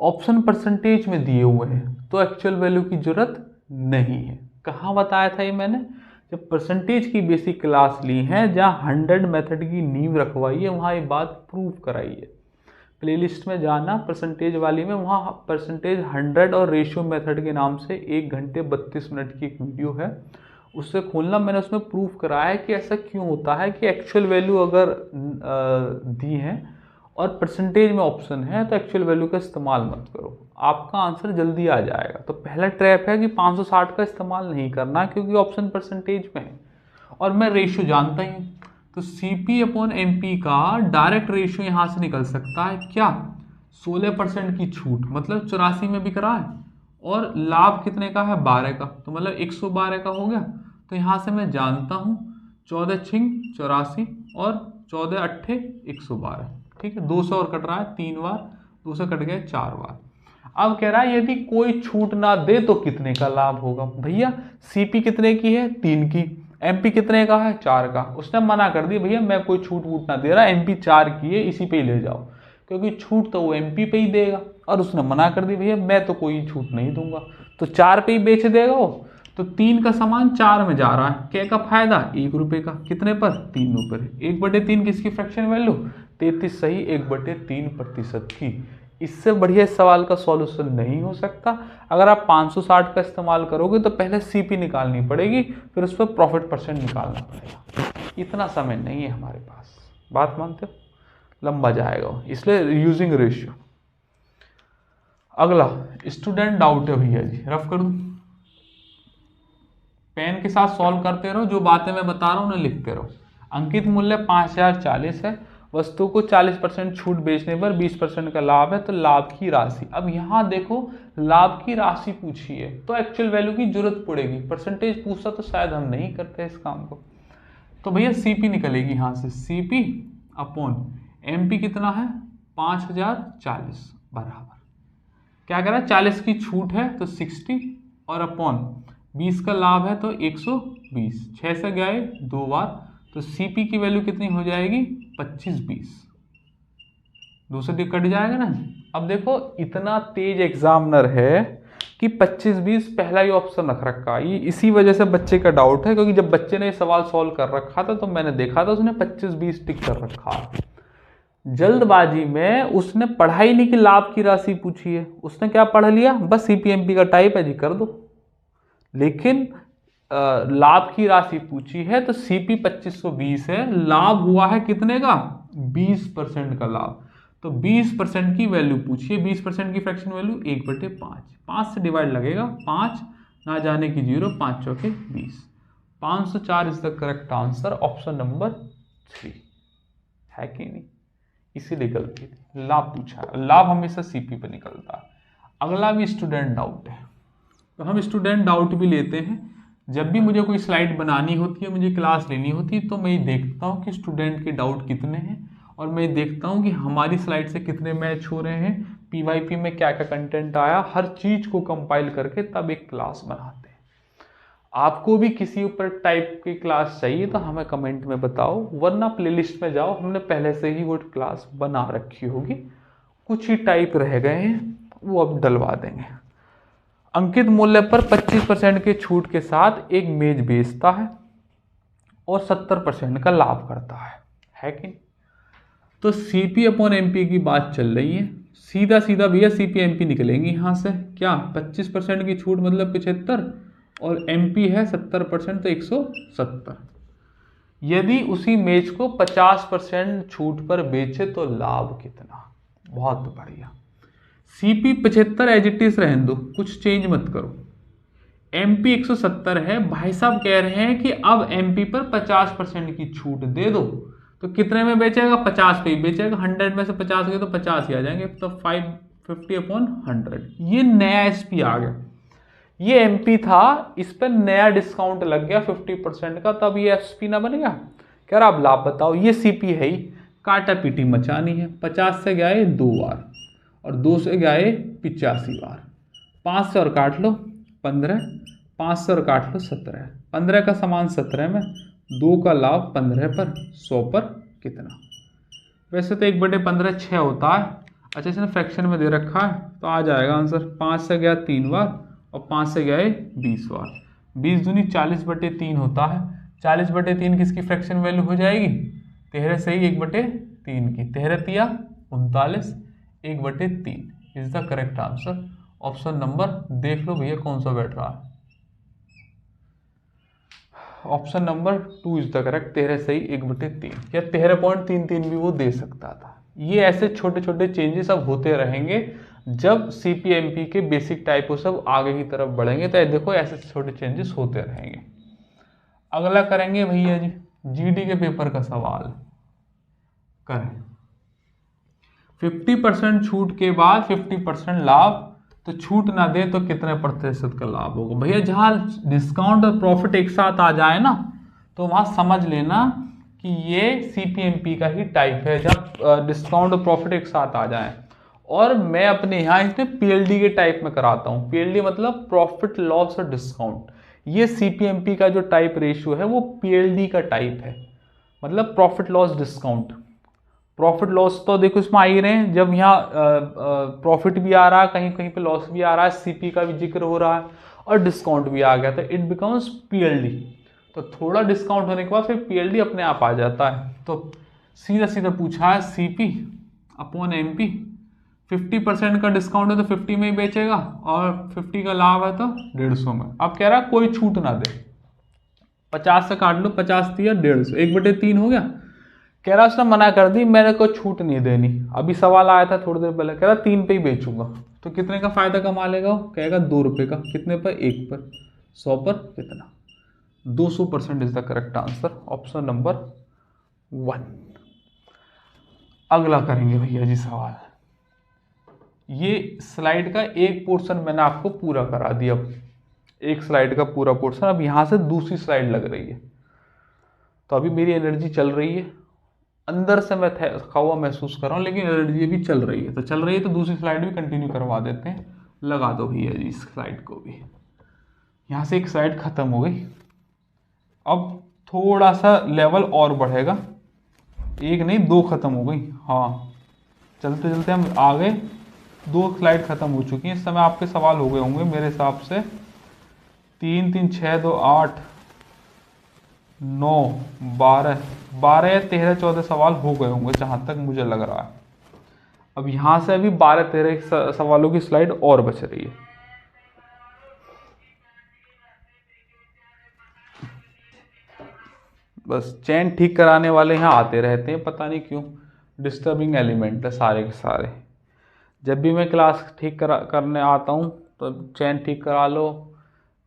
ऑप्शन परसेंटेज में दिए हुए हैं तो एक्चुअल वैल्यू की जरूरत नहीं है। कहाँ बताया था ये मैंने, जब परसेंटेज की बेसिक क्लास ली है, जहाँ 100 मेथड की नींव रखवाई है, वहाँ ये बात प्रूव कराई है। प्लेलिस्ट में जाना परसेंटेज वाली में, वहाँ परसेंटेज 100 और रेशियो मेथड के नाम से 1 घंटे 32 मिनट की एक वीडियो है, उससे खोलना। मैंने उसमें प्रूफ कराया है कि ऐसा क्यों होता है कि एक्चुअल वैल्यू अगर दी है और परसेंटेज में ऑप्शन है तो एक्चुअल वैल्यू का इस्तेमाल मत करो, आपका आंसर जल्दी आ जाएगा। तो पहला ट्रैप है कि 560 का इस्तेमाल नहीं करना क्योंकि ऑप्शन परसेंटेज में है और मैं रेशियो जानता ही हूँ। तो CP/MP का डायरेक्ट रेशियो यहाँ से निकल सकता है क्या, 16% की छूट, मतलब 84 में बिक रहा है, और लाभ कितने का है 12 का, तो मतलब 112 का हो गया। तो यहाँ से मैं जानता हूँ 14 छिंग 84 और 14 अट्ठे 112, ठीक है। 200 और कट रहा है 3 बार, 200 कट गए 4 बार। अब कह रहा है यदि कोई छूट ना दे तो कितने का लाभ होगा। भैया CP कितने की है 3 की, MP कितने का है 4 का। उसने मना कर दिया भैया मैं कोई छूट वूट ना दे रहा, MP 4 की है, इसी पे ही ले जाओ, क्योंकि छूट तो वो एमपी पे ही देगा, और उसने मना कर दी भैया मैं तो कोई छूट नहीं दूंगा, तो 4 पे ही बेच देगा वो। तो 3 का सामान 4 में जा रहा है, क्या का फायदा, 1 रुपये का, कितने पर, 3 रुपये। 1/3 किसकी फ्रैक्शन वैल्यू, 33 सही 1/3% की। इससे बढ़िया इस सवाल का सॉल्यूशन नहीं हो सकता। अगर आप 560 का इस्तेमाल करोगे तो पहले सीपी निकालनी पड़ेगी, फिर उस पर प्रॉफिट परसेंट निकालना पड़ेगा। इतना समय नहीं है हमारे पास, बात मानते हो, लंबा जाएगा, इसलिए यूजिंग रेशियो। अगला स्टूडेंट डाउट है भैया जी, रफ कर दूं, पेन के साथ सॉल्व करते रहो, जो बातें मैं बता रहा हूं उन्हें लिखते रहो। अंकित मूल्य 5040 है, वस्तु को 40% छूट बेचने पर 20% का लाभ है, तो लाभ की राशि। अब यहां देखो लाभ की राशि पूछी है तो एक्चुअल वैल्यू की जरूरत पड़ेगी, परसेंटेज पूछता तो शायद हम नहीं करते इस काम को। तो भैया सीपी निकलेगी यहां से, सीपी अपॉन एमपी कितना है 5040 बराबर क्या कह रहा है, 40 की छूट है तो 60 और अपॉन 20 का लाभ है तो 120, 6 से गए 2 बार, तो सीपी की वैल्यू कितनी हो जाएगी 25-20, 2 से कट जाएगा ना। अब देखो इतना तेज एग्जामिनर है कि 25-20 पहला ही ऑप्शन रख रखा है, ये इसी वजह से बच्चे का डाउट है, क्योंकि जब बच्चे ने सवाल सॉल्व कर रखा था तो मैंने देखा था उसने 25-20 टिक कर रखा है। जल्दबाजी में उसने पढ़ाई नहीं कि लाभ की राशि पूछी है, उसने क्या पढ़ लिया, बस सीपीएमपी का टाइप है जी कर दो। लेकिन लाभ की राशि पूछी है तो सीपी 2520 है, लाभ हुआ है कितने का 20% का लाभ, तो 20% की वैल्यू पूछिए, 20% की फ्रैक्शन वैल्यू 1/5, 5 से डिवाइड लगेगा, 5 ना जाने की 0, 5 चौके 20, 504 is the correct answer, option number 3 है कि नहीं, इसीलिए गलती थी, लाभ पूछा है, लाभ हमेशा सीपी पे निकलता है। अगला भी स्टूडेंट डाउट है, तो हम स्टूडेंट डाउट भी लेते हैं। जब भी मुझे कोई स्लाइड बनानी होती है, मुझे क्लास लेनी होती है, तो मैं ये देखता हूँ कि स्टूडेंट के डाउट कितने हैं, और मैं देखता हूँ कि हमारी स्लाइड से कितने मैच हो रहे हैं, पीवाईपी में क्या क्या कंटेंट आया, हर चीज को कंपाइल करके तब एक क्लास बनाते हैं। आपको भी किसी ऊपर टाइप की क्लास चाहिए तो हमें कमेंट में बताओ, वरना प्लेलिस्ट में जाओ, हमने पहले से ही वो क्लास बना रखी होगी, कुछ ही टाइप रह गए हैं वो अब डलवा देंगे। अंकित मूल्य पर 25% के छूट के साथ एक मेज बेचता है और 70% का लाभ करता है कि नहीं? तो सीपी अपॉन एमपी की बात चल रही है, सीधा सीधा भैया सीपी एमपी निकलेंगी यहां से, क्या 25% की छूट मतलब 75 और एमपी है 70% तो 170। यदि उसी मेज को 50% छूट पर बेचे तो लाभ कितना, बहुत बढ़िया। सीपी 75 एज इट इज रहने दो, कुछ चेंज मत करो। एमपी 170 है, भाई साहब कह रहे हैं कि अब एमपी पर 50% की छूट दे दो, तो कितने में बेचेगा 50 पे ही बेचेगा, 100 में से 50 गए तो 50 ही आ जाएंगे, तो 550/100, ये नया एसपी आ गया। ये एमपी था, इस पर नया डिस्काउंट लग गया 50% का, तब ये एसपी ना बनेगा। कह रहा अब लाभ बताओ, ये सीपी है ही, काटा पीटी मचानी है, 50 से गए 2 बार और 2 से गए 85 बार, 5 से और काट लो 15, 5 से और काट लो 17, 15 का सामान 17 में, 2 का लाभ 15 पर, 100 पर कितना, वैसे तो 1/15 6 होता है, अच्छा इसने फ्रैक्शन में दे रखा है तो आ जाएगा आंसर, 5 से गया 3 बार और 5 से गए 20 बार, 20 दूनी 40/3 होता है, 40/3 किसकी फ्रैक्शन वैल्यू हो जाएगी, 13 से ही 1/3 की, 13 तिया 39, 1/3 is the correct answer, option number देख लो भैया कौन सा बैठ रहा है, option number 2 is the correct, 13 से ही 1/3 या 13.33 भी वो दे सकता था। ये ऐसे छोटे छोटे चेंजेस अब होते रहेंगे, जब सीपीएमपी के बेसिक टाइप वो सब आगे की तरफ बढ़ेंगे तो देखो ऐसे छोटे चेंजेस होते रहेंगे। अगला करेंगे भैया जी जीडी के पेपर का सवाल करें, 50% छूट के बाद 50% लाभ, तो छूट ना दे तो कितने प्रतिशत का लाभ होगा, भैया जहां डिस्काउंट और प्रॉफिट एक साथ आ जाए ना तो वहां समझ लेना कि ये सीपीएमपी का ही टाइप है, जब डिस्काउंट और प्रॉफिट एक साथ आ जाए। और मैं अपने यहाँ इसमें पीएलडी के टाइप में कराता हूँ, पीएलडी मतलब प्रॉफिट लॉस और डिस्काउंट, ये सीपीएमपी का जो टाइप रेशियो है वो पीएलडी का टाइप है, मतलब profit loss discount. Profit loss तो देखो इसमें आ ही रहे हैं, जब यहाँ प्रॉफिट भी आ रहा है, कहीं कहीं पे लॉस भी आ रहा है, सीपी का भी जिक्र हो रहा है और डिस्काउंट भी आ गया, तो इट बिकम्स पीएलडी। तो थोड़ा डिस्काउंट होने के बाद फिर पीएलडी अपने आप आ जाता है। तो सीधा सीधा पूछा है सीपी अपॉन एमपी, 50% का डिस्काउंट है तो 50 में ही बेचेगा और 50 का लाभ है तो 150 में। अब कह रहा है कोई छूट ना दे, 50 से काट लो, 50 दिया 150, 1/3 हो गया। कह रहा उसने मना कर दी, मेरे को छूट नहीं देनी। अभी सवाल आया था थोड़ी देर पहले, कह रहा 3 पे ही बेचूंगा, तो कितने का फायदा कमा लेगा? कहेगा 2 रुपये का। कितने पर? 1 पर। 100 पर कितना? 200% is the correct answer, option number 1। अगला करेंगे भैया जी सवाल। ये स्लाइड का एक पोर्शन मैंने आपको पूरा करा दिया, एक स्लाइड का पूरा पोर्शन। अब यहां से दूसरी स्लाइड लग रही है, तो अभी मेरी एनर्जी चल रही है, अंदर से मैं थका हुआ महसूस कर रहा हूँ, लेकिन एनर्जी भी चल रही है। तो चल रही है तो दूसरी स्लाइड भी कंटिन्यू करवा देते हैं। लगा दो भैया जी इस स्लाइड को भी। यहाँ से एक स्लाइड खत्म हो गई, अब थोड़ा सा लेवल और बढ़ेगा, एक नहीं 2 खत्म हो गई। हाँ, चलते चलते हम आ गए, 2 स्लाइड खत्म हो चुकी हैं। इस समय आपके सवाल हो गए होंगे मेरे हिसाब से 3 3 6 2 8 9 12 या 13 14 सवाल हो गए होंगे जहां तक मुझे लग रहा है। अब यहां से अभी 12 13 सवालों की स्लाइड और बच रही है। बस चैन ठीक कराने वाले यहाँ आते रहते हैं, पता नहीं क्यों, डिस्टर्बिंग एलिमेंट है सारे के सारे। जब भी मैं क्लास ठीक करने आता हूँ तो चैन ठीक करा लो,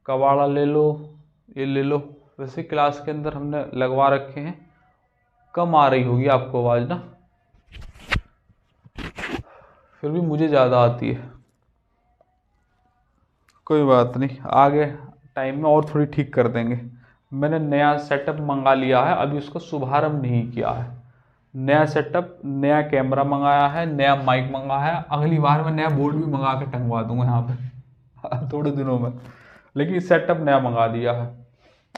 कबाड़ा ले लो, ये ले लो। वैसे क्लास के अंदर हमने लगवा रखे हैं। कम आ रही होगी आपको आवाज़ ना, फिर भी मुझे ज़्यादा आती है। कोई बात नहीं, आगे टाइम में और थोड़ी ठीक कर देंगे। मैंने नया सेटअप मंगा लिया है, अभी उसका शुभारंभ नहीं किया है। नया सेटअप, नया कैमरा मंगाया है, नया माइक मंगाया है। अगली बार मैं नया बोर्ड भी मंगा के टंगवा दूंगा यहाँ पे थोड़े दिनों में। लेकिन सेटअप नया मंगा दिया है।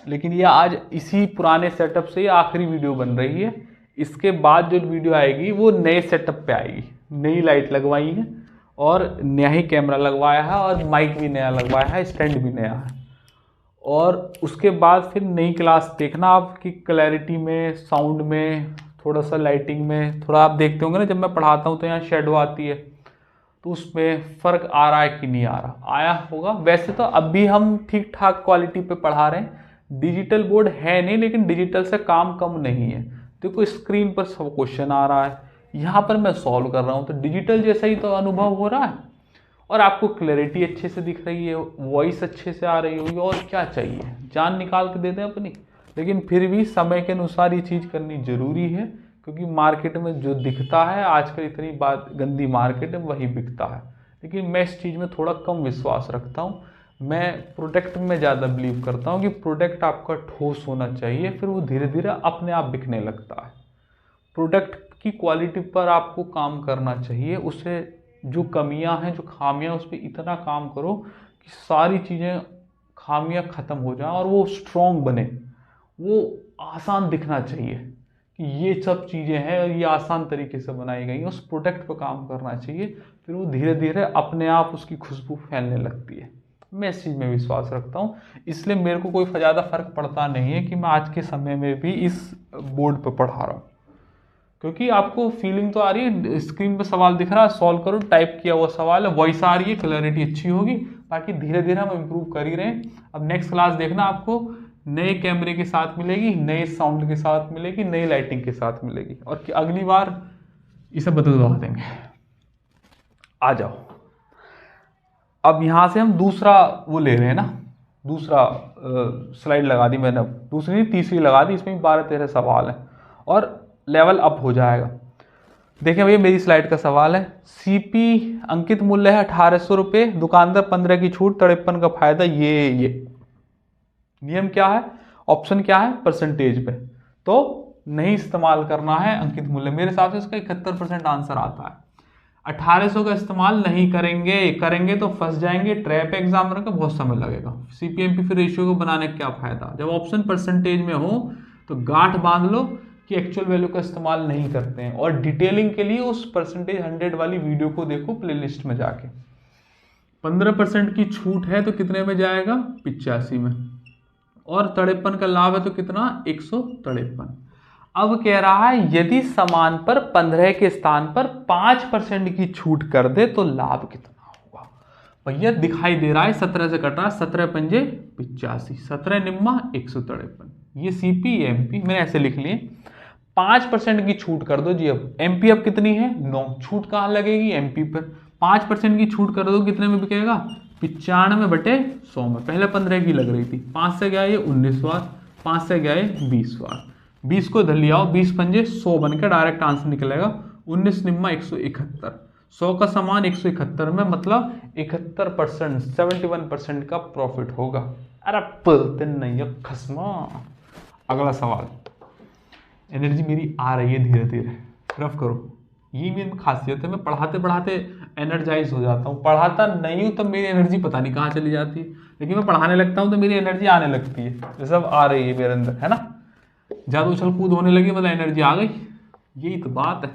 लेकिन ये आज इसी पुराने सेटअप से ही आखिरी वीडियो बन रही है। इसके बाद जो वीडियो आएगी वो नए सेटअप पे आएगी। नई लाइट लगवाई है और नया ही कैमरा लगवाया है और माइक भी नया लगवाया है, स्टैंड भी नया है। और उसके बाद फिर नई क्लास देखना आपकी क्लैरिटी में, साउंड में, थोड़ा सा लाइटिंग में। थोड़ा आप देखते होंगे ना, जब मैं पढ़ाता हूँ तो यहाँ शेडो आती है, तो उसमें फ़र्क आ रहा है कि नहीं आ रहा? आया होगा। वैसे तो अभी हम ठीक ठाक क्वालिटी पे पढ़ा रहे हैं, डिजिटल बोर्ड है नहीं, लेकिन डिजिटल से काम कम नहीं है। देखो स्क्रीन पर सब क्वेश्चन आ रहा है, यहाँ पर मैं सॉल्व कर रहा हूँ, तो डिजिटल जैसा ही तो अनुभव हो रहा है। और आपको क्लैरिटी अच्छे से दिख रही है, वॉइस अच्छे से आ रही होगी, और क्या चाहिए? जान निकाल के दे दें अपनी। लेकिन फिर भी समय के अनुसार ये चीज़ करनी ज़रूरी है, क्योंकि मार्केट में जो दिखता है आजकल, इतनी बात गंदी मार्केट है, वही बिकता है। लेकिन मैं इस चीज़ में थोड़ा कम विश्वास रखता हूँ। मैं प्रोडक्ट में ज़्यादा बिलीव करता हूँ कि प्रोडक्ट आपका ठोस होना चाहिए, फिर वो धीरे धीरे अपने आप बिकने लगता है। प्रोडक्ट की क्वालिटी पर आपको काम करना चाहिए, उससे जो कमियां हैं, जो खामियां, उस पर इतना काम करो कि सारी चीज़ें, खामियां ख़त्म हो जाएं और वो स्ट्रॉन्ग बने। वो आसान दिखना चाहिए कि ये सब चीज़ें हैं और ये आसान तरीके से बनाई गई हैं। उस प्रोडक्ट पर काम करना चाहिए, फिर वो धीरे धीरे अपने आप उसकी खुशबू फैलने लगती है। मैं इस चीज़ में विश्वास रखता हूँ, इसलिए मेरे को कोई ज़्यादा फर्क पड़ता नहीं है कि मैं आज के समय में भी इस बोर्ड पर पढ़ा रहा हूँ, क्योंकि आपको फीलिंग तो आ रही है, स्क्रीन पे सवाल दिख रहा है, सॉल्व करो, टाइप किया हुआ सवाल है, वॉइस आ रही है, क्लैरिटी अच्छी होगी। बाकी धीरे धीरे हम इम्प्रूव कर ही रहे हैं। अब नेक्स्ट क्लास देखना, आपको नए कैमरे के साथ मिलेगी, नए साउंड के साथ मिलेगी, नई लाइटिंग के साथ मिलेगी, और अगली बार इसे बदलवा देंगे। आ जाओ, अब यहाँ से हम दूसरा वो ले रहे हैं ना, दूसरा स्लाइड लगा दी मैंने, अब दूसरी तीसरी लगा दी, इसमें 12-13 सवाल हैं और लेवल अप हो जाएगा। देखें भैया, मेरी स्लाइड का सवाल है, सीपी अंकित मूल्य है 1800 रुपये, दुकानदार 15 की छूट, 53 का फायदा। ये नियम क्या है, ऑप्शन क्या है? परसेंटेज पे तो नहीं इस्तेमाल करना है अंकित मूल्य। मेरे हिसाब से इसका 71% आंसर आता है। 1800 का इस्तेमाल नहीं करेंगे तो फंस जाएंगे ट्रैप एग्जाम का, बहुत समय लगेगा। सीपीएमपी फिर रेशियो को बनाने का क्या फायदा? जब ऑप्शन परसेंटेज में हो तो गांठ बांध लो कि एक्चुअल वैल्यू का इस्तेमाल नहीं करते हैं। और डिटेलिंग के लिए उस परसेंटेज 100 वाली वीडियो को देखो प्लेलिस्ट में जाके। 15% की छूट है तो कितने में जाएगा? 85 में। और 53 का लाभ है तो कितना? 153। अब कह रहा है यदि सामान पर 15 के स्थान पर 5% की छूट कर दे तो लाभ कितना होगा? भैया दिखाई दे रहा है 17 से कट रहा है, 17 पंजे 85, 17 निम्मा 153। ये सीपी एमपी मैंने ऐसे लिख लिए। 5% की छूट कर दो जी। अब एमपी अब कितनी है? 9। छूट कहाँ लगेगी? एमपी पर। 5% की छूट कर दो, कितने में बिकेगा? 95/100 में। पहले 15 की लग रही थी, 5 से गया ये 19 बार, 5 से गया ये 20 बार। 20 को इधर ले आओ, 20 पंजे 100 बनकर डायरेक्ट आंसर निकलेगा 19 निम्मा 171। 100 का सामान 171 में, मतलब 71%, 71% का प्रॉफिट होगा। अरे बोलते नहीं है खसमा। अगला सवाल। एनर्जी मेरी आ रही है धीरे धीरे, रफ करो। ये मेरी खासियत है, मैं पढ़ाते पढ़ाते एनर्जाइज हो जाता हूँ। पढ़ाता नहीं हूँ तब मेरी एनर्जी पता नहीं कहाँ चली जाती है, लेकिन मैं पढ़ाने लगता हूँ तो मेरी एनर्जी आने लगती है। ये सब आ रही है मेरे अंदर, है ना। ज़्यादा उछल कूद होने लगी मतलब एनर्जी आ गई। यही तो बात है,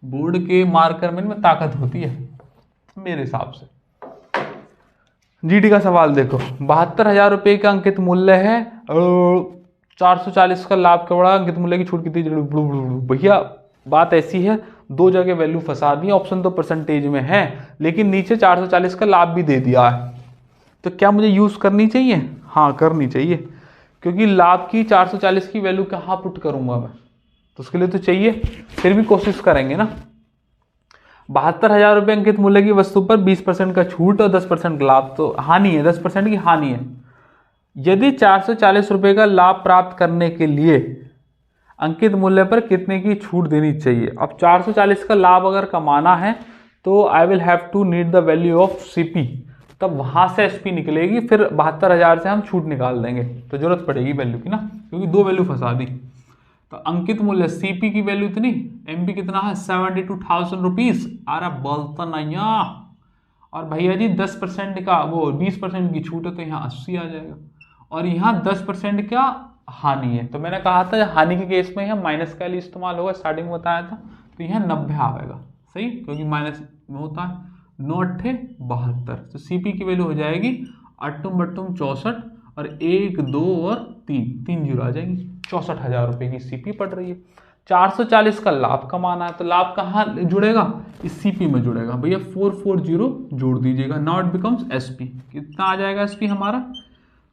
बोर्ड के मार्कर में ताकत होती है मेरे हिसाब से। जीडी का सवाल देखो। 72,000 रुपये का अंकित मूल्य है, 440 का लाभ का बड़ा, अंकित मूल्य की छूट कितनी? भैया बात ऐसी है, दो जगह वैल्यू फंसा दी। ऑप्शन तो परसेंटेज में है, लेकिन नीचे 440 का लाभ भी दे दिया है। तो क्या मुझे यूज करनी चाहिए? हाँ करनी चाहिए, क्योंकि लाभ की 440 की वैल्यू कहाँ पुट करूंगा मैं, तो उसके लिए तो चाहिए। फिर भी कोशिश करेंगे ना। 72,000 रुपये अंकित मूल्य की वस्तु पर 20% का छूट और 10% लाभ, तो हानि है, 10% की हानि है। यदि 440 रुपये का लाभ प्राप्त करने के लिए अंकित मूल्य पर कितने की छूट देनी चाहिए? अब 440 का लाभ अगर कमाना है तो I will have to need the value of CP, तब वहां से एसपी निकलेगी, फिर 72,000 से हम छूट निकाल देंगे, तो जरूरत पड़ेगी वैल्यू की ना, क्योंकि दो वैल्यू फंसा दी। तो अंकित मूल्य सीपी की वैल्यू इतनी, एमपी कितना है? 72,000 रुपीज। अरे बोलता नहीं। और भैया जी 10% का वो 20% की छूट है तो यहाँ 80 आ जाएगा, और यहाँ 10% क्या हानि है। तो मैंने कहा था हानि के केस में यहाँ माइनस का लिए इस्तेमाल होगा, स्टार्टिंग में बताया था। तो यहाँ 90 आएगा, सही, क्योंकि माइनस में होता है। 9 8 72, तो सीपी की वैल्यू हो जाएगी 8 बट्टुम 64, और 1 2 और 3 जीरो आ जाएंगी। 64,000 रुपये की सीपी पड़ रही है। 440 का लाभ कमाना है, तो लाभ कहाँ जुड़ेगा? इस सीपी में जुड़ेगा। भैया 440 जोड़ दीजिएगा, नाउ इट बिकम्स एसपी। कितना आ जाएगा एसपी हमारा?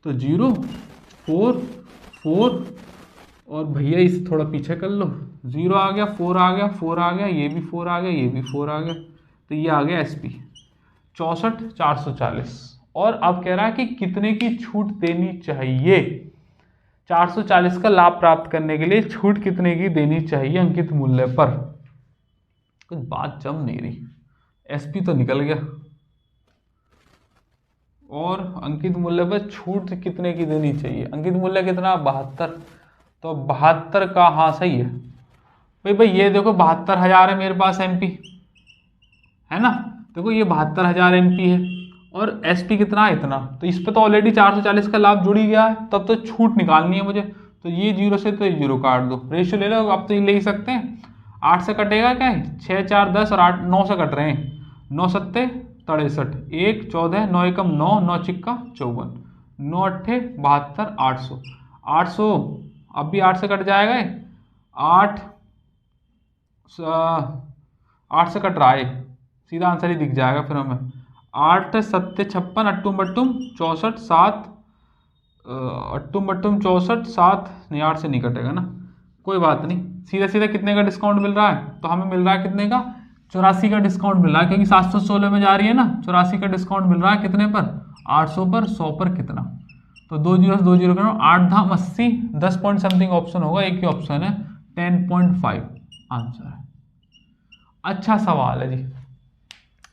तो 0 4 4, और भैया इसे थोड़ा पीछे कर लो, 0 आ गया, 4 आ गया, 4 आ गया, ये भी 4 आ गया, ये भी 4 आ गया, तो ये आ गया एसपी 64,440। और अब कह रहा है कि कितने की छूट देनी चाहिए? 440 का लाभ प्राप्त करने के लिए छूट कितने की देनी चाहिए अंकित मूल्य पर? कुछ बात जम नहीं रही। एसपी तो निकल गया, और अंकित मूल्य पर छूट कितने की देनी चाहिए? अंकित मूल्य कितना? 72। तो 72 का, हाँ सही है भाई ये देखो 72,000 है मेरे पास एमपी, है ना। देखो ये 72,000 एमपी है, और एसपी कितना है? इतना। तो इस पर तो ऑलरेडी 440 का लाभ जुड़ ही गया है, तब तो छूट निकालनी है मुझे। तो ये 0 से तो ये 0 काट दो, रेशियो ले लो। अब तो ये ले ही सकते हैं, 8 से कटेगा क्या है? 6 4 10 और 8 9 से कट रहे हैं। 9 7 63, 1 14, 9 एकम 9, 9 चिक्का 54, 9 8 72, 800 800। अब भी 8 से कट जाएगा, 8 से कट रहा है, सीधा आंसर ही दिख जाएगा फिर हमें। 8 7 56, अट्टुम बट्टुम 64 7, अट्टुम बट्टुम 64 7, नहीं 8 से नहीं कटेगा ना, कोई बात नहीं। सीधा सीधा कितने का डिस्काउंट मिल रहा है? तो हमें मिल रहा है कितने का? 84 का डिस्काउंट मिल रहा है, क्योंकि 716 में जा रही है ना। 84 का डिस्काउंट मिल रहा है कितने पर? 800 पर, 100 पर कितना? तो 2 जीरो से 2 जीरो करो, 8 धाम 80, 10 पॉइंट समथिंग ऑप्शन होगा, एक ही ऑप्शन है, 10.5 आंसर है। अच्छा सवाल है जी।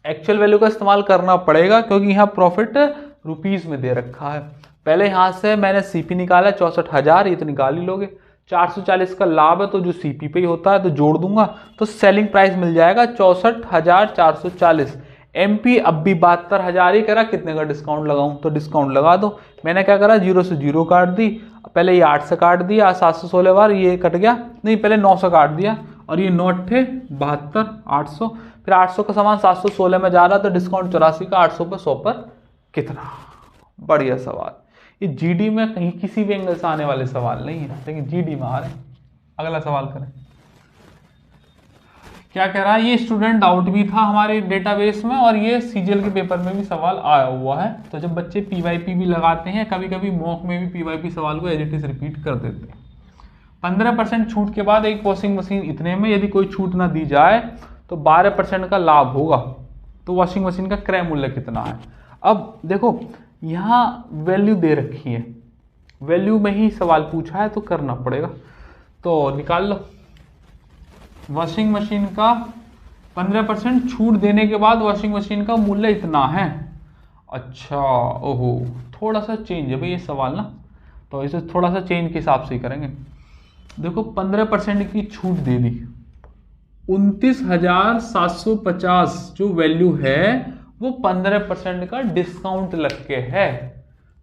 एक्चुअल वैल्यू का इस्तेमाल करना पड़ेगा, क्योंकि यहाँ प्रॉफिट रुपीज में दे रखा है। पहले यहाँ से मैंने सीपी निकाला 64,000, ये तो निकाल ही लोगे। 440 का लाभ है, तो जो सीपी पे ही होता है तो जोड़ दूंगा, तो सेलिंग प्राइस मिल जाएगा 64,440। MP अब भी 72,000 ही करा, कितने का डिस्काउंट लगाऊं, तो डिस्काउंट लगा दो। मैंने क्या करा, 0 से 0 काट दी, पहले ये 8 से काट दिया, 716 बार ये कट गया, नहीं पहले 9 से काट दिया, और ये 9 अट्ठे 72, 800, फिर 800 का सामान 716 में जा रहा, तो डिस्काउंट 84 का, 800 पर 100 पर कितना। बढ़िया सवाल। ये GD में कहीं किसी भी एंगल से आने वाले सवाल नहीं है, लेकिन GD में आ रहे हैं। अगला सवाल करें, क्या कह रहा है, ये स्टूडेंट डाउट भी था हमारे डेटाबेस में और ये CGL के पेपर में भी सवाल आया हुआ है। तो जब बच्चे PYP भी लगाते हैं, कभी कभी मॉक में भी PYP सवाल को एज इट इज रिपीट कर देते हैं। 15% छूट के बाद एक वॉशिंग मशीन इतने में, यदि कोई छूट ना दी जाए तो 12% का लाभ होगा। तो वॉशिंग मशीन का क्रय मूल्य कितना है। अब देखो यहाँ वैल्यू दे रखी है, वैल्यू में ही सवाल पूछा है तो करना पड़ेगा, तो निकाल लो। वॉशिंग मशीन का 15% छूट देने के बाद वॉशिंग मशीन का मूल्य इतना है। अच्छा, ओहो, थोड़ा सा चेंज है भाई ये सवाल ना, तो इसे थोड़ा सा चेंज के हिसाब से ही करेंगे। देखो 15% की छूट दे दी, 29,750 जो वैल्यू है वो 15% का डिस्काउंट लग के है।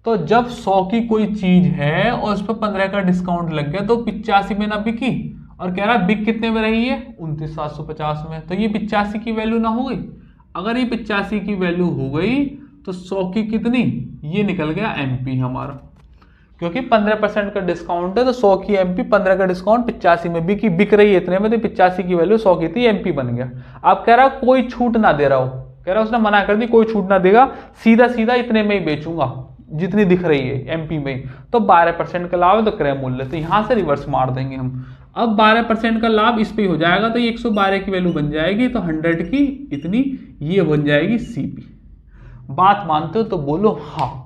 तो जब 100 की कोई चीज है और उस पर 15 का डिस्काउंट लग गया तो 85 में ना बिकी, और कह रहा है बिक कितने में रही है, 29,750 में। तो ये 85 की वैल्यू ना हो गई। अगर ये 85 की वैल्यू हो गई तो 100 की कितनी, ये निकल गया MP हमारा, क्योंकि 15% का डिस्काउंट है तो 100 की MP, 15 का डिस्काउंट 85 में बिकी, बिक रही है इतने में, तो 85 की वैल्यू 100 की थी, MP बन गया। अब कह रहा कोई छूट ना दे रहा हो, कह रहा उसने मना कर दी, कोई छूट ना देगा, सीधा सीधा इतने में ही बेचूंगा जितनी दिख रही है MP में, तो 12% का लाभ है तो क्रय मूल्य, तो यहां से रिवर्स मार देंगे हम। अब 12% का लाभ इस पे हो जाएगा तो ये 112 की वैल्यू बन जाएगी, तो 100 की इतनी ये बन जाएगी CP। बात मानते हो तो बोलो हाँ।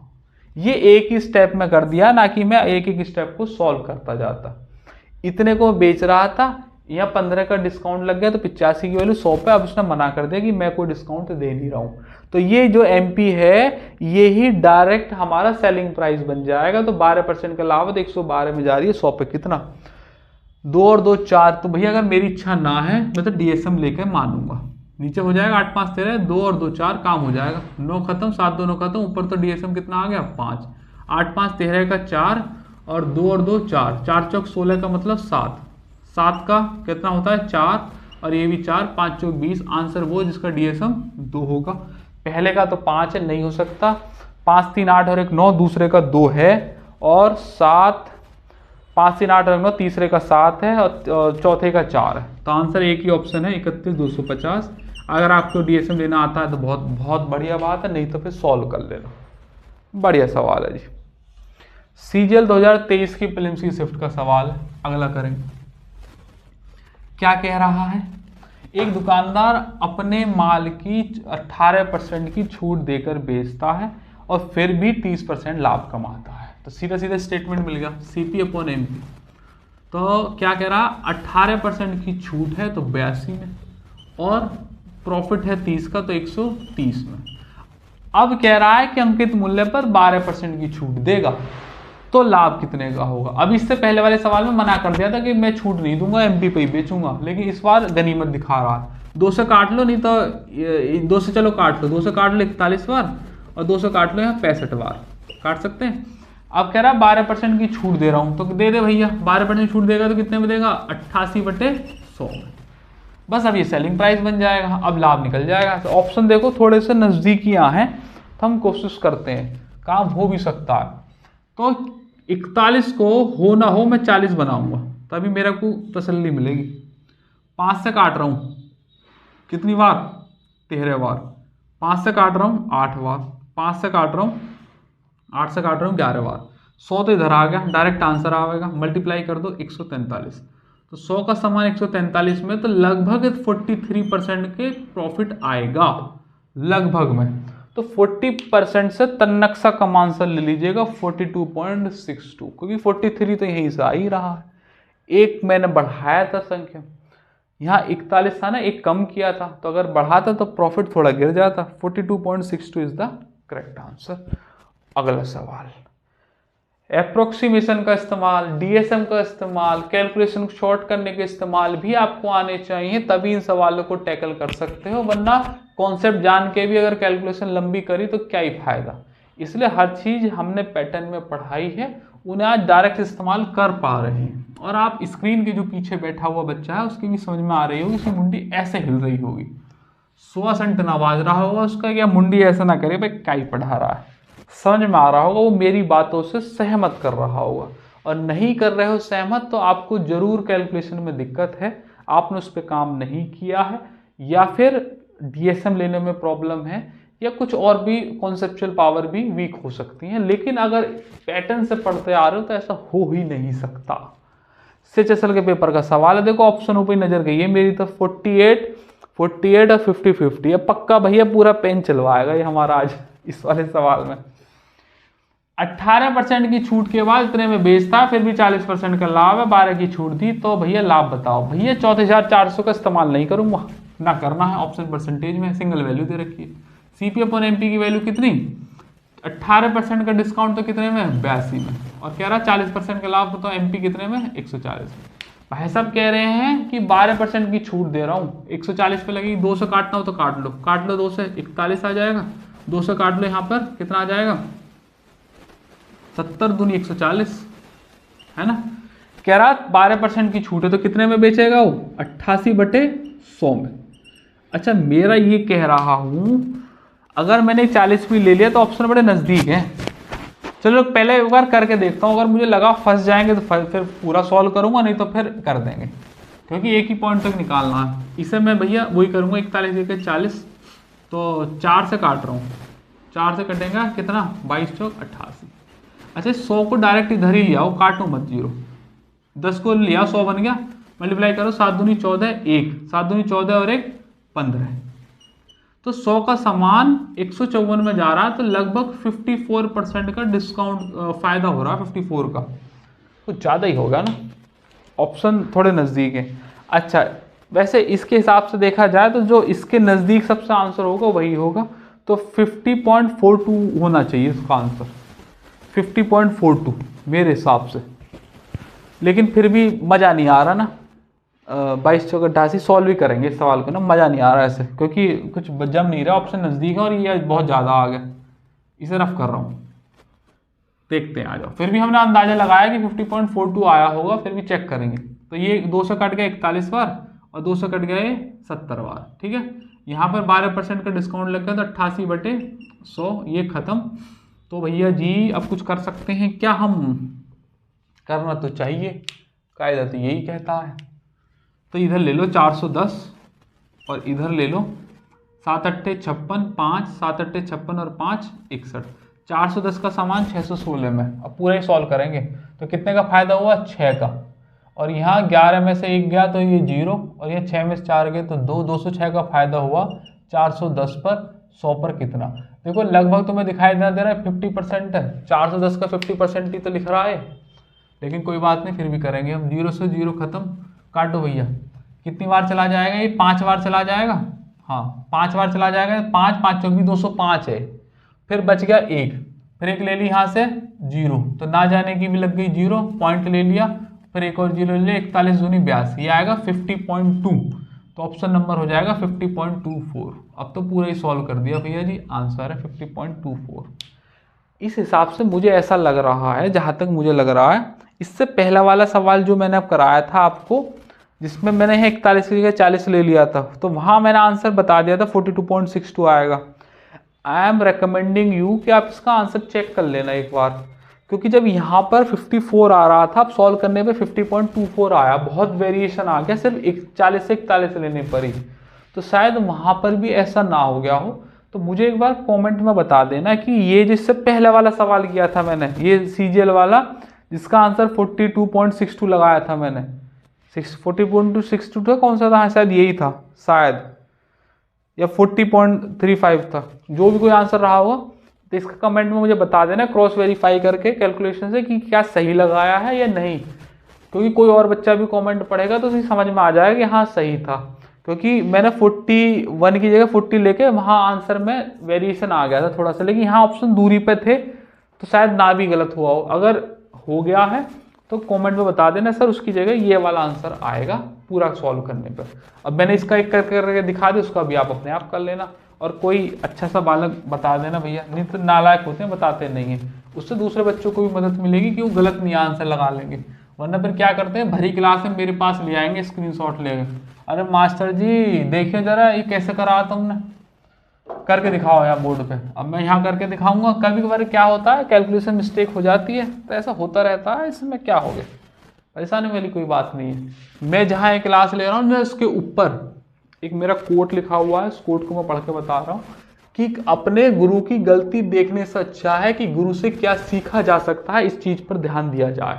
ये एक ही स्टेप में कर दिया, ना कि मैं एक एक स्टेप को सॉल्व करता जाता। इतने को बेच रहा था, यहाँ 15 का डिस्काउंट लग गया तो 85 की वैल्यू 100 पे, अब उसने मना कर दिया कि मैं कोई डिस्काउंट दे नहीं रहा हूं, तो ये जो MP है ये ही डायरेक्ट हमारा सेलिंग प्राइस बन जाएगा। तो 12% का लाभ है तो 112 में जा रही है, 100 पे कितना, 2 और 2 4। तो भैया अगर मेरी इच्छा ना है मैं तो DSM लेकर मानूंगा, नीचे हो जाएगा 8 5 13, 2 और 2 4, काम हो जाएगा, 9 खत्म, 7 2 9 खत्म, ऊपर तो DSM कितना आ गया 5, 8 5 13 का 4, और 2 और 2 4, 4 चौक 16 का मतलब 7, 7 का कितना होता है 4, और ये भी 4, 5 चौक 20, आंसर वो जिसका DSM 2 होगा। पहले का तो 5 है, नहीं हो सकता, 5 3 8 और 1 9, दूसरे का 2 है, और 7 5 3 8 और 9, तीसरे का 7 है, और चौथे का 4 है, तो आंसर एक ही ऑप्शन है 31,250। अगर आपको DSM लेना आता है तो बहुत बहुत बढ़िया बात है, नहीं तो फिर सॉल्व कर लेना। बढ़िया सवाल है जी। CGL 2023 की प्रीलिम्स की शिफ्ट का सवाल है, अगला करेंगे। क्या कह रहा है, एक दुकानदार अपने माल की 18% की छूट देकर बेचता है और फिर भी 30% लाभ कमाता है। तो सीधा सीधा स्टेटमेंट मिल गया, CP/MP। तो क्या कह रहा, 18% की छूट है तो 82 में, और प्रॉफिट है 30 का तो 130 में। अब कह रहा है कि अंकित मूल्य पर 12% की छूट देगा तो लाभ कितने का होगा। अब इससे पहले वाले सवाल में मना कर दिया था कि मैं छूट नहीं दूंगा, MP पे ही बेचूंगा, लेकिन इस बार गनीमत दिखा रहा है। 2 से काट लो, नहीं तो 2 से चलो काट लो, 2 से काट लो 41 बार, और 2 से काट लो यहाँ 65 बार काट सकते हैं। अब कह रहा है 12% की छूट दे रहा हूं, तो दे दे भैया, 12% छूट देगा तो कितने में देगा, 88/100 में। बस अब ये सेलिंग प्राइस बन जाएगा, अब लाभ निकल जाएगा। तो ऑप्शन देखो थोड़े से नजदीकियां हैं, तो हम कोशिश करते हैं, काम हो भी सकता है। तो 41 को हो ना हो मैं 40 बनाऊंगा, तभी मेरे को तसल्ली मिलेगी। 5 से काट रहा हूं, कितनी बार, 13 बार, 5 से काट रहा हूं 8 बार, 5 से काट रहा हूं 8 से काट रहा हूं 11 बार, 100 तो इधर आ गया, डायरेक्ट आंसर आएगा, मल्टीप्लाई कर दो 143। तो 100 का समान 143 में, तो लगभग 43% के प्रॉफिट आएगा, लगभग में। तो 40% से तन्नक्सा कम आंसर ले लीजिएगा 42.62, क्योंकि 43 तो यहीं से आ ही रहा है। एक मैंने बढ़ाया था संख्या, यहाँ 41 था ना, एक कम किया था, तो अगर बढ़ाता तो प्रॉफिट थोड़ा गिर जाता। 42.62 इज द करेक्ट आंसर। अगला सवाल, अप्रोक्सीमेशन का इस्तेमाल, डीएसएम का इस्तेमाल, कैलकुलेशन को शॉर्ट करने के इस्तेमाल भी आपको आने चाहिए, तभी इन सवालों को टैकल कर सकते हो, वरना कॉन्सेप्ट जान के भी अगर कैलकुलेशन लंबी करी तो क्या ही फायदा। इसलिए हर चीज हमने पैटर्न में पढ़ाई है, उन्हें आज डायरेक्ट इस्तेमाल कर पा रहे हैं। और आप स्क्रीन के जो पीछे बैठा हुआ बच्चा है उसकी भी समझ में आ रही होगी, उसकी मुंडी ऐसे हिल रही होगी, 100 सेंट ना बाज रहा होगा उसका, क्या मुंडी ऐसा ना करे भाई क्या ही पढ़ा रहा है, समझ में आ रहा होगा, वो मेरी बातों से सहमत कर रहा होगा। और नहीं कर रहे हो सहमत तो आपको जरूर कैलकुलेशन में दिक्कत है, आपने उस पर काम नहीं किया है, या फिर डीएसएम लेने में प्रॉब्लम है, या कुछ और भी कॉन्सेप्चुअल पावर भी वीक हो सकती है। लेकिन अगर पैटर्न से पढ़ते आ रहे हो तो ऐसा हो ही नहीं सकता। CHSL के पेपर का सवाल है, देखो ऑप्शनों पर नजर गई है मेरी तो 48 और 50-50, अब पक्का भैया पूरा पेन चलवाएगा ये हमारा आज इस वाले सवाल में। 18% की छूट के बाद इतने में बेचता, फिर भी 40% का लाभ है, 12 की छूट दी, तो भैया लाभ बताओ। भैया 34,400 का इस्तेमाल नहीं करूंगा, ना करना है, ऑप्शन परसेंटेज में सिंगल वैल्यू दे रखी है। CP/MP की वैल्यू कितनी, 18% का डिस्काउंट तो कितने में, 82 में, और कह रहा 40% का लाभ तो MP कितने में, 140 में। भाई साहब कह रहे हैं कि 12% की छूट दे रहा हूँ, 140 पे लगेगी, 200 काटना हो तो काट लो, 2 से 41 आ जाएगा, 200 काट लो, यहाँ पर कितना आ जाएगा, 70 दूनी 140, है ना। कह रहा 12% की छूट है तो कितने में बेचेगा वो, 88/100 में। अच्छा मेरा ये कह रहा हूँ अगर मैंने 40 भी ले लिया तो ऑप्शन बड़े नज़दीक हैं, चलो पहले एक बार करके देखता हूँ, अगर मुझे लगा फंस जाएंगे तो फिर पूरा सॉल्व करूँगा, नहीं तो फिर कर देंगे, क्योंकि एक ही पॉइंट तक निकालना है। इसे मैं भैया वही करूँगा, 41 के 40, तो 4 से काट रहा हूँ, 4 से कटेगा कितना, 22 चौक 88। अच्छा 100 को डायरेक्ट इधर ही लिया हो, काटो मत, 0 10 को लिया, 100 बन गया, मल्टीप्लाई करो, 7 दूनी 14, 1 7 दूनी 14 और 1 15, तो 100 का सामान 154 में जा रहा है, तो लगभग 54% का डिस्काउंट फायदा हो रहा है, 54 का, कुछ ज़्यादा ही होगा ना, ऑप्शन थोड़े नज़दीक है। अच्छा वैसे इसके हिसाब से देखा जाए तो जो इसके नज़दीक सबसे आंसर होगा वही होगा, तो 50.42 होना चाहिए इसका आंसर, 50.42 मेरे हिसाब से। लेकिन फिर भी मज़ा नहीं आ रहा ना, 22 चौक 88 सॉल्व भी करेंगे इस सवाल को ना, मज़ा नहीं आ रहा ऐसे, क्योंकि कुछ जम नहीं रहा, ऑप्शन नज़दीक है और ये बहुत ज़्यादा आ गया, इसे रफ कर रहा हूँ, देखते हैं, आ जाओ। फिर भी हमने अंदाजा लगाया कि 50.42 आया होगा, फिर भी चेक करेंगे। तो ये 200 कट गया 41 बार और 200 कट गए 70 बार, ठीक है। यहाँ पर 12% का डिस्काउंट लग गया तो 88/100, ये ख़त्म। तो भैया जी अब कुछ कर सकते हैं क्या हम, करना तो चाहिए, कायदा तो यही कहता है। तो इधर ले लो 410 और इधर ले लो 7 अट्ठे 56, 5 7 अट्ठे 56 और 5 61, 410 का सामान 616 में। अब पूरा ही सॉल्व करेंगे तो कितने का फायदा हुआ, 6 का, और यहाँ 11 में से 1 गया तो ये 0, और ये 6 में से 4 गए तो 2, 206 का फायदा हुआ। 410 पर 100 पर कितना, देखो लगभग तुम्हें दिखाई दे रहा है 50% है, 410 का 50% ही तो लिख रहा है, लेकिन कोई बात नहीं, फिर भी करेंगे हम। 0 से 0 खत्म, काटो भैया, कितनी बार चला जाएगा ये, 5 बार चला जाएगा, हाँ 5 बार चला जाएगा, 5 5 चौक भी 205 है, फिर बच गया 1, फिर 1 ले ली यहाँ से 0, तो ना जाने की भी लग गई 0, पॉइंट ले लिया, फिर एक और 0 ले लिया, 41 दूनी 82, ये आएगा 50.2, तो ऑप्शन नंबर हो जाएगा 50.24। अब तो पूरा ही सॉल्व कर दिया भैया जी, आंसर है 50.24। इस हिसाब से मुझे ऐसा लग रहा है, जहाँ तक मुझे लग रहा है, इससे पहला वाला सवाल जो मैंने अब कराया था आपको, जिसमें मैंने 41 की जगह 40 ले लिया था, तो वहाँ मैंने आंसर बता दिया था 42.62 आएगा। आई एम रिकमेंडिंग यू कि आप इसका आंसर चेक कर लेना एक बार, क्योंकि जब यहाँ पर 54 आ रहा था, अब सॉल्व करने पे 50.24 आया, बहुत वेरिएशन आ गया सिर्फ 40 से 41 लेने पर ही, तो शायद वहाँ पर भी ऐसा ना हो गया हो। तो मुझे एक बार कमेंट में बता देना कि ये जिससे पहला वाला सवाल किया था मैंने, ये CGL वाला, जिसका आंसर 42.62 लगाया था मैंने, 40.62 था, कौन सा था, शायद यही था शायद, या 40.35 था, जो भी कोई आंसर रहा होगा, तो इसका कमेंट में मुझे बता देना क्रॉस वेरीफाई करके कैलकुलेशन से कि क्या सही लगाया है या नहीं, क्योंकि कोई और बच्चा भी कमेंट पढ़ेगा तो उसे समझ में आ जाएगा कि हाँ सही था, क्योंकि मैंने 41 की जगह 40 लेके वहाँ आंसर में वेरिएशन आ गया था थोड़ा सा, लेकिन यहाँ ऑप्शन दूरी पे थे तो शायद ना भी गलत हुआ हो। अगर हो गया है तो कमेंट में बता देना सर उसकी जगह ये वाला आंसर आएगा पूरा सॉल्व करने पर। अब मैंने इसका एक करके दिखा दिया, उसका भी आप अपने आप कर लेना। और कोई अच्छा सा बालक बता देना भैया, नहीं तो नालायक होते हैं बताते नहीं हैं, उससे दूसरे बच्चों को भी मदद मिलेगी कि वो गलत नहीं आंसर लगा लेंगे। वरना फिर क्या करते हैं, भरी क्लास में मेरे पास ले आएंगे स्क्रीनशॉट लेंगे, अरे मास्टर जी देखिए जरा ये कैसे करा तुमने, करके दिखाओ यहाँ बोर्ड पे। अब मैं यहाँ करके दिखाऊंगा, कभी कभार क्या होता है कैलकुलेशन मिस्टेक हो जाती है, तो ऐसा होता रहता है, इसमें क्या हो गया, परेशानी वाली कोई बात नहीं है। मैं जहाँ एक क्लास ले रहा हूँ, मैं उसके ऊपर एक मेरा कोट लिखा हुआ है, उस कोट को मैं पढ़ के बता रहा हूँ कि अपने गुरु की गलती देखने से अच्छा है कि गुरु से क्या सीखा जा सकता है, इस चीज पर ध्यान दिया जाए।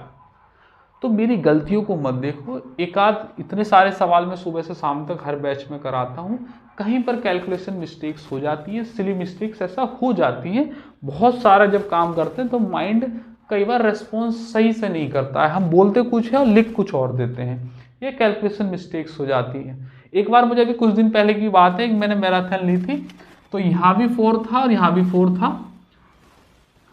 तो मेरी गलतियों को मत देखो, एक आध इतने सारे सवाल मैं सुबह से शाम तक हर बैच में कराता हूँ, कहीं पर कैलकुलेशन मिस्टेक्स हो जाती है, सिली मिस्टेक्स ऐसा हो जाती हैं। बहुत सारा जब काम करते हैं तो माइंड कई बार रेस्पॉन्स सही से नहीं करता है, हम बोलते कुछ है और लिख कुछ और देते हैं, ये कैलकुलेशन मिस्टेक्स हो जाती है। एक बार मुझे अभी कुछ दिन पहले की बात है, मैंने मैराथन ली थी, तो यहाँ भी 4 था और यहाँ भी 4 था,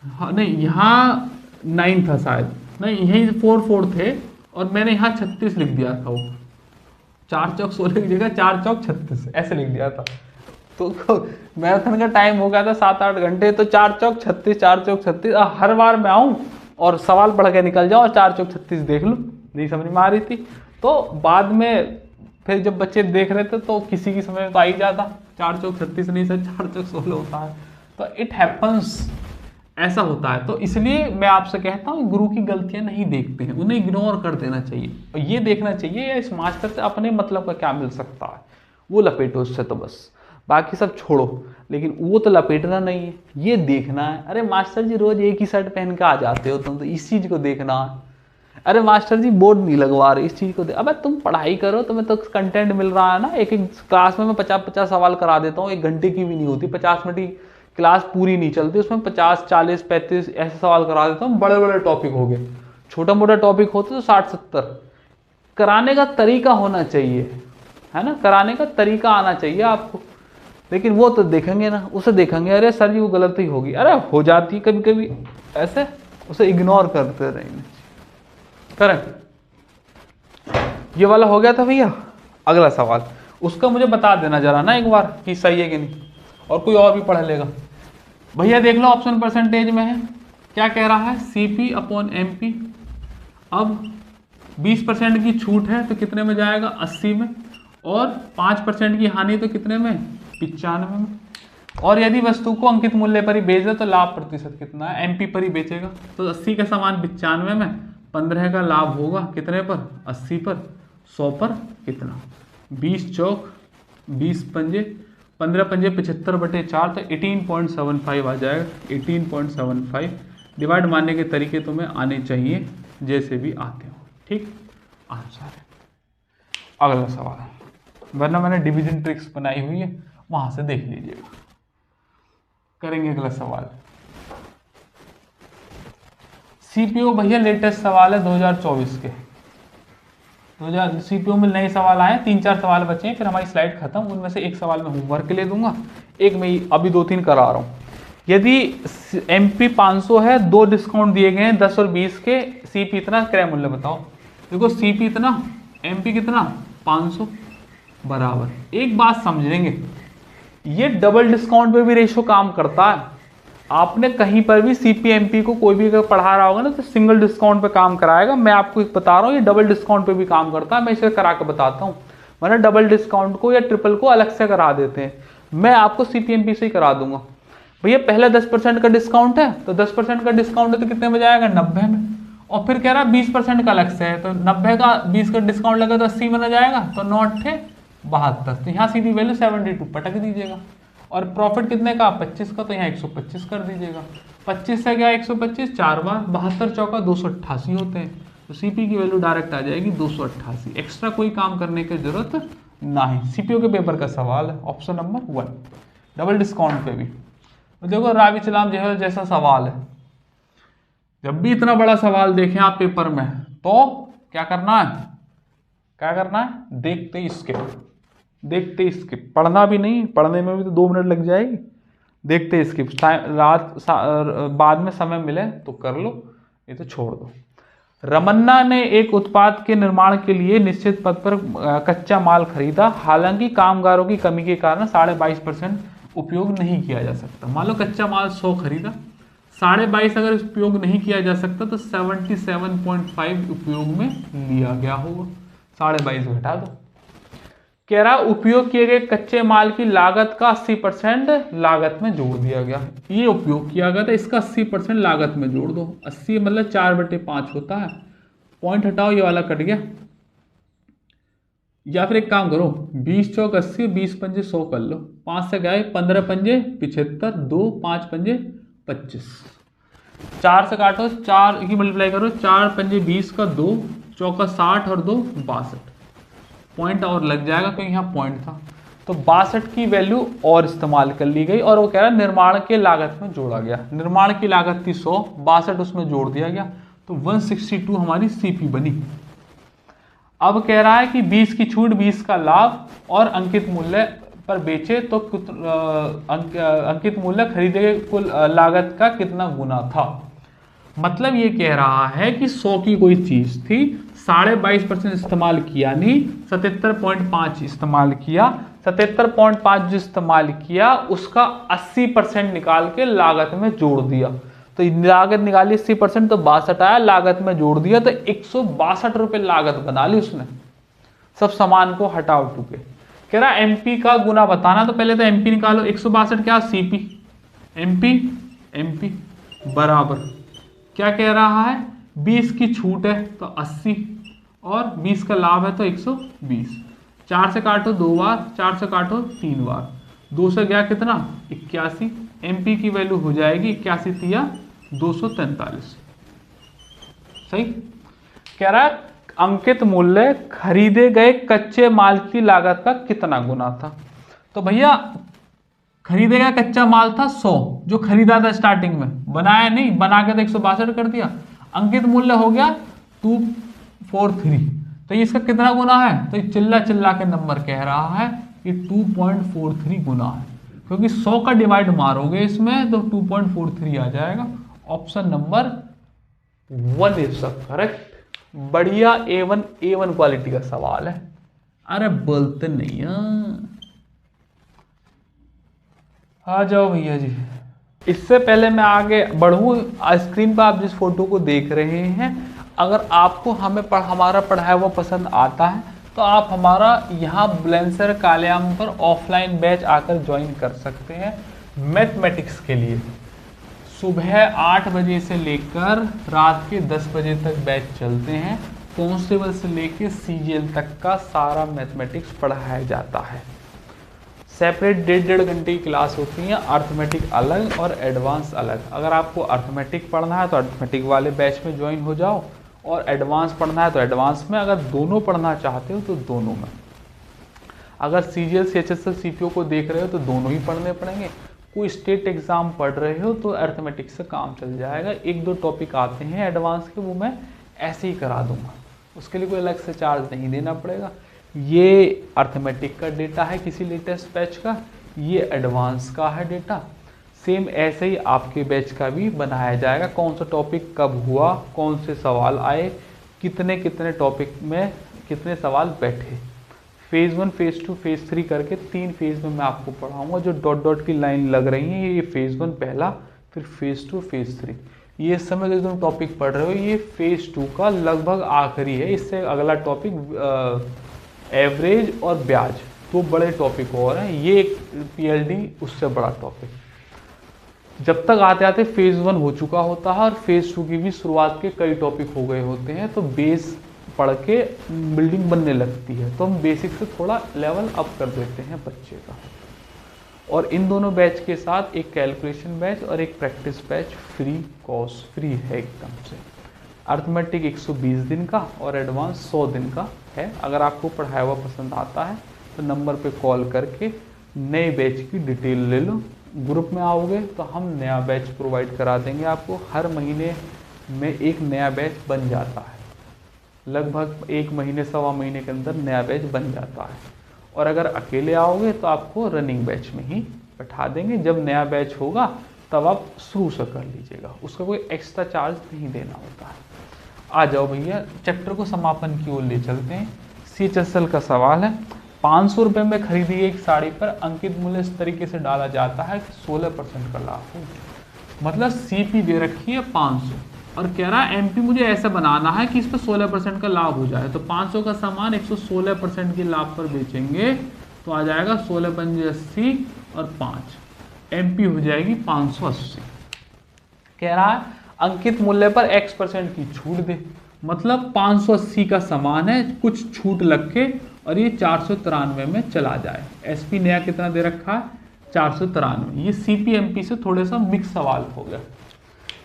हाँ नहीं यहाँ 9 था शायद, नहीं यही 4 थे, और मैंने यहाँ 36 लिख दिया था, वो 4 चौक 16 की जगह 4 चौक 36 ऐसे लिख दिया था। तो मैराथन का टाइम हो गया था 7-8 घंटे, तो 4 चौक 36 4 चौक 36, हर बार मैं आऊँ और सवाल पढ़ के निकल जाऊँ और 4 चौक 36 देख लूँ, नहीं समझ में आ रही थी। तो बाद में फिर जब बच्चे देख रहे थे तो किसी की समझ में तो आ ही जाता, 4 चौक 36 नहीं सर 4 चौक 16 होता है। तो इट हैपन्स, ऐसा होता है। तो इसलिए मैं आपसे कहता हूँ गुरु की गलतियां नहीं देखते हैं, उन्हें इग्नोर कर देना चाहिए और ये देखना चाहिए या इस मास्टर से अपने मतलब का क्या मिल सकता है, वो लपेटो उससे, तो बस बाकी सब छोड़ो। लेकिन वो तो लपेटना नहीं है, ये देखना है। अरे मास्टर जी रोज एक ही शर्ट पहन के आ जाते हो तुम, तो इस चीज को देखना है। अरे मास्टर जी बोर्ड नहीं लगवा रहे, इस चीज को अबे तुम पढ़ाई करो, तुम्हें तो कंटेंट मिल रहा है ना। एक एक क्लास में मैं 50-50 सवाल करा देता हूँ, 1 घंटे की भी नहीं होती, 50 मिनट की क्लास पूरी नहीं चलती, उसमें 50 40 35 ऐसे सवाल करा देता हूँ। बड़े बड़े टॉपिक हो गए, छोटा मोटा टॉपिक होते तो 60-70। कराने का तरीका होना चाहिए, है ना, कराने का तरीका आना चाहिए आपको। लेकिन वो तो देखेंगे ना, उसे देखेंगे अरे सर जी वो गलती होगी, अरे हो जाती है कभी कभी ऐसे, उसे इग्नोर करते रहेंगे। करेक्ट, ये वाला हो गया था भैया। अगला सवाल उसका मुझे बता देना जरा ना एक बार कि सही है कि नहीं, और कोई और भी पढ़ लेगा। भैया देख लो ऑप्शन परसेंटेज में है, क्या कह रहा है, CP/MP। अब 20% की छूट है तो कितने में जाएगा, 80 में, और 5% की हानि तो कितने में, 95 में। और यदि वस्तु को अंकित मूल्य पर ही बेच दे तो लाभ प्रतिशत कितना है, MP पर ही बेचेगा, तो 80 का सामान 95 में, 15 का लाभ होगा कितने पर, 80 पर, 100 पर कितना, 20 चौक 20 पंजे, 15 पंजे 75/4, तो 18.75 आ जाएगा। 18.75 डिवाइड मारने के तरीके तुम्हें आने चाहिए जैसे भी आते हो, ठीक आंसर है। अगला सवाल, वरना मैंने डिवीजन ट्रिक्स बनाई हुई है, वहां से देख लीजिएगा। करेंगे अगला सवाल। CPO भैया लेटेस्ट सवाल है 2024 के, 2000 CPO में नए सवाल आए, 3-4 सवाल बचे हैं, फिर हमारी स्लाइड खत्म। उनमें से एक सवाल मैं होमवर्क के लिए दूंगा, एक मैं अभी 2-3 करा रहा हूँ। यदि MP 500 है, 2 डिस्काउंट दिए गए हैं 10 और 20 के, CP इतना, क्रय मूल्य बताओ। देखो CP इतना, MP कितना, 500 बराबर। एक बात समझेंगे, ये डबल डिस्काउंट पे भी रेशो काम करता है। आपने कहीं पर भी CP/MP को कोई भी अगर पढ़ा रहा होगा ना तो सिंगल डिस्काउंट पे काम कराएगा। मैं आपको एक बता रहा हूँ ये डबल डिस्काउंट पे भी काम करता है, मैं इसे करा के बताता हूँ। मैंने डबल डिस्काउंट को या ट्रिपल को अलग से करा देते हैं, मैं आपको CP/MP से ही करा दूंगा। भैया पहले 10% का डिस्काउंट है, तो 10% का डिस्काउंट है तो कितने में जाएगा, 90 में। और फिर कह रहा 20% का अलग से है, तो 90 का 20 का डिस्काउंट लगा तो 80 में ना जाएगा, तो 9 थे 72, तो यहाँ सीधी वैल्यू 72 पटक दीजिएगा। और प्रॉफिट कितने का, 25 का, तो यहाँ 125 कर दीजिएगा। 25 से क्या 125, 4 बार 72 चौका 288 होते हैं, तो CP की वैल्यू डायरेक्ट आ जाएगी 288। एक्स्ट्रा कोई काम करने की जरूरत नहीं। CPO के पेपर का सवाल है, ऑप्शन नंबर 1, डबल डिस्काउंट पे भी। तो देखो राबी सलाम जहल जैसा सवाल है, जब भी इतना बड़ा सवाल देखें आप पेपर में तो क्या करना है, क्या करना है, देखते देखते इसके, पढ़ना भी नहीं, पढ़ने में भी तो 2 मिनट लग जाएगी, देखते इसके रात बाद में समय मिले तो कर लो, ये तो छोड़ दो। रमन्ना ने एक उत्पाद के निर्माण के लिए निश्चित पद पर कच्चा माल खरीदा, हालांकि कामगारों की कमी के कारण 22.5% उपयोग नहीं किया जा सकता। मान लो कच्चा माल 100 खरीदा, 22.5 अगर उपयोग नहीं किया जा सकता तो 77.5 उपयोग में लिया गया होगा, 22.5 घटा दो। कह रहा उपयोग किए गए कच्चे माल की लागत का 80% लागत में जोड़ दिया गया। ये उपयोग किया गया था, इसका 80% लागत में जोड़ दो। 80 मतलब 4/5 होता है, पॉइंट हटाओ, ये वाला कट गया। या फिर एक काम करो, 20 चौक 80, 20 पंजे 100 कर लो, 5 से गए 15 पंजे 75, 2 5 पंजे 25, 4 से काटो, 4 की मल्टीप्लाई करो, 4 पंजे 20 का 2 चौका 60 और 2 62, पॉइंट और लग जाएगा क्योंकि यहाँ पॉइंट था। तो 62 की वैल्यू और इस्तेमाल कर ली गई और वो कह रहा है निर्माण के लागत में जोड़ा गया। निर्माण की लागत थी 100, 62 उसमें जोड़ दिया गया, तो 162 हमारी सीपी बनी। अब कह रहा है कि 20 की छूट, 20 का लाभ और अंकित मूल्य पर बेचे तो अंकित मूल्य खरीदे गए कुल लागत का कितना गुना था। मतलब ये कह रहा है कि 100 की कोई चीज थी, 22.5% इस्तेमाल किया नहीं, 77.5 इस्तेमाल किया, 77.5 जो इस्तेमाल किया उसका 80% निकाल के लागत में जोड़ दिया। तो लागत निकाली 80%, तो 62 आया, लागत में जोड़ दिया तो 162 रुपए लागत बना ली उसने, सब सामान को हटाओ टूके। कह रहा एमपी का गुना बताना, तो पहले तो एमपी निकालो, 162 क्या सीपी, एमपी बराबर क्या कह रहा है, 20 की छूट है तो 80 और 20 का लाभ है तो 120, 4 से काटो 2 बार, 4 से काटो 3 बार, 2 से गया कितना 81, एमपी की वैल्यू हो जाएगी 81 तिया 243। सही। कह रहा है अंकित मूल्य खरीदे गए कच्चे माल की लागत का कितना गुना था। तो भैया खरीदे गया कच्चा माल था 100, जो खरीदा था स्टार्टिंग में, बनाया नहीं, बना के तो 162 कर दिया। अंकित मूल्य हो गया 243, तो ये इसका कितना गुना है, तो ये चिल्ला चिल्ला के नंबर कह रहा है कि 2.43 गुना है, क्योंकि 100 का डिवाइड मारोगे इसमें तो 2.43 आ जाएगा। Option number 1 is the correct. बढ़िया A1 क्वालिटी का सवाल है। अरे बोलते नहीं आ जाओ भैया जी। इससे पहले मैं आगे बढ़ूँ, स्क्रीन पर आप जिस फोटो को देख रहे हैं, अगर आपको हमारा पढ़ाया हुआ पसंद आता है तो आप हमारा यहाँ बुलंदशहर कालयाम पर ऑफलाइन बैच आकर ज्वाइन कर सकते हैं। मैथमेटिक्स के लिए सुबह 8 बजे से लेकर रात के 10 बजे तक बैच चलते हैं। कांस्टेबल से लेकर सीजीएल तक का सारा मैथमेटिक्स पढ़ाया जाता है। सेपरेट 1.5 घंटे की क्लास होती है, अर्थमेटिक अलग और एडवांस अलग। अगर आपको अर्थमेटिक पढ़ना है तो अर्थमेटिक वाले बैच में ज्वाइन हो जाओ, और एडवांस पढ़ना है तो एडवांस में। अगर दोनों पढ़ना चाहते हो तो दोनों में। अगर सीजीएल सीएचएसएल सीपीओ को देख रहे हो तो दोनों ही पढ़ने पड़ेंगे। कोई स्टेट एग्जाम पढ़ रहे हो तो अर्थमेटिक से काम चल जाएगा। 1-2 टॉपिक आते हैं एडवांस के, वो मैं ऐसे ही करा दूंगा, उसके लिए कोई अलग से चार्ज नहीं देना पड़ेगा। ये अर्थमेटिक का डेटा है किसी लेटेस्ट बैच का, ये एडवांस का है डेटा। सेम ऐसे ही आपके बैच का भी बनाया जाएगा, कौन सा टॉपिक कब हुआ, कौन से सवाल आए, कितने टॉपिक में कितने सवाल बैठे। फेज़ 1, फेज़ 2, फेज़ 3 करके 3 फेज़ में मैं आपको पढ़ाऊंगा। जो डॉट डॉट की लाइन लग रही है ये फेज़ 1 पहला, फिर फेज़ 2, फेज़ 3। ये समय जो तुम टॉपिक पढ़ रहे हो ये फेज़ 2 का लगभग आखिरी है। इससे अगला टॉपिक एवरेज और ब्याज, 2 बड़े टॉपिक और हैं। ये एक पीएलडी उससे बड़ा टॉपिक। जब तक आते आते फेज़ 1 हो चुका होता है और फेज़ 2 की भी शुरुआत के कई टॉपिक हो गए होते हैं, तो बेस पढ़ के बिल्डिंग बनने लगती है, तो हम बेसिक से थोड़ा लेवल अप कर देते हैं बच्चे का। और इन दोनों बैच के साथ एक कैलकुलेशन बैच और एक प्रैक्टिस बैच फ्री है एकदम से। अर्थमेटिक 120 दिन का और एडवांस 100 दिन का है। अगर आपको पढ़ाया हुआ पसंद आता है तो नंबर पे कॉल करके नए बैच की डिटेल ले लो। ग्रुप में आओगे तो हम नया बैच प्रोवाइड करा देंगे आपको। हर महीने में एक नया बैच बन जाता है, लगभग 1 महीने 1.25 महीने के अंदर नया बैच बन जाता है। और अगर अकेले आओगे तो आपको रनिंग बैच में ही बैठा देंगे। जब नया बैच होगा तब आप शुरू से कर लीजिएगा, उसका कोई एक्स्ट्रा चार्ज नहीं देना होता है। आ जाओ भैया चैप्टर को समापन की ओर ले चलते हैं। CHSL का सवाल है, 500 रुपये में खरीदी गई एक साड़ी पर अंकित मूल्य इस तरीके से डाला जाता है कि 16% का लाभ हो। मतलब CP दे रखी है 500 और कह रहा है MP मुझे ऐसा बनाना है कि इस पर 16% का लाभ हो जाए। तो 500 का सामान 116% के लाभ पर बेचेंगे तो आ जाएगा 16 पंजे 80 और 5 MP हो जाएगी 580। कह रहा है अंकित मूल्य पर X% की छूट दे, मतलब 580 का सामान है, कुछ छूट लग के और ये 493 में चला जाए। SP नया कितना दे रखा है 493। ये CP MP से थोड़ा सा मिक्स सवाल हो गया,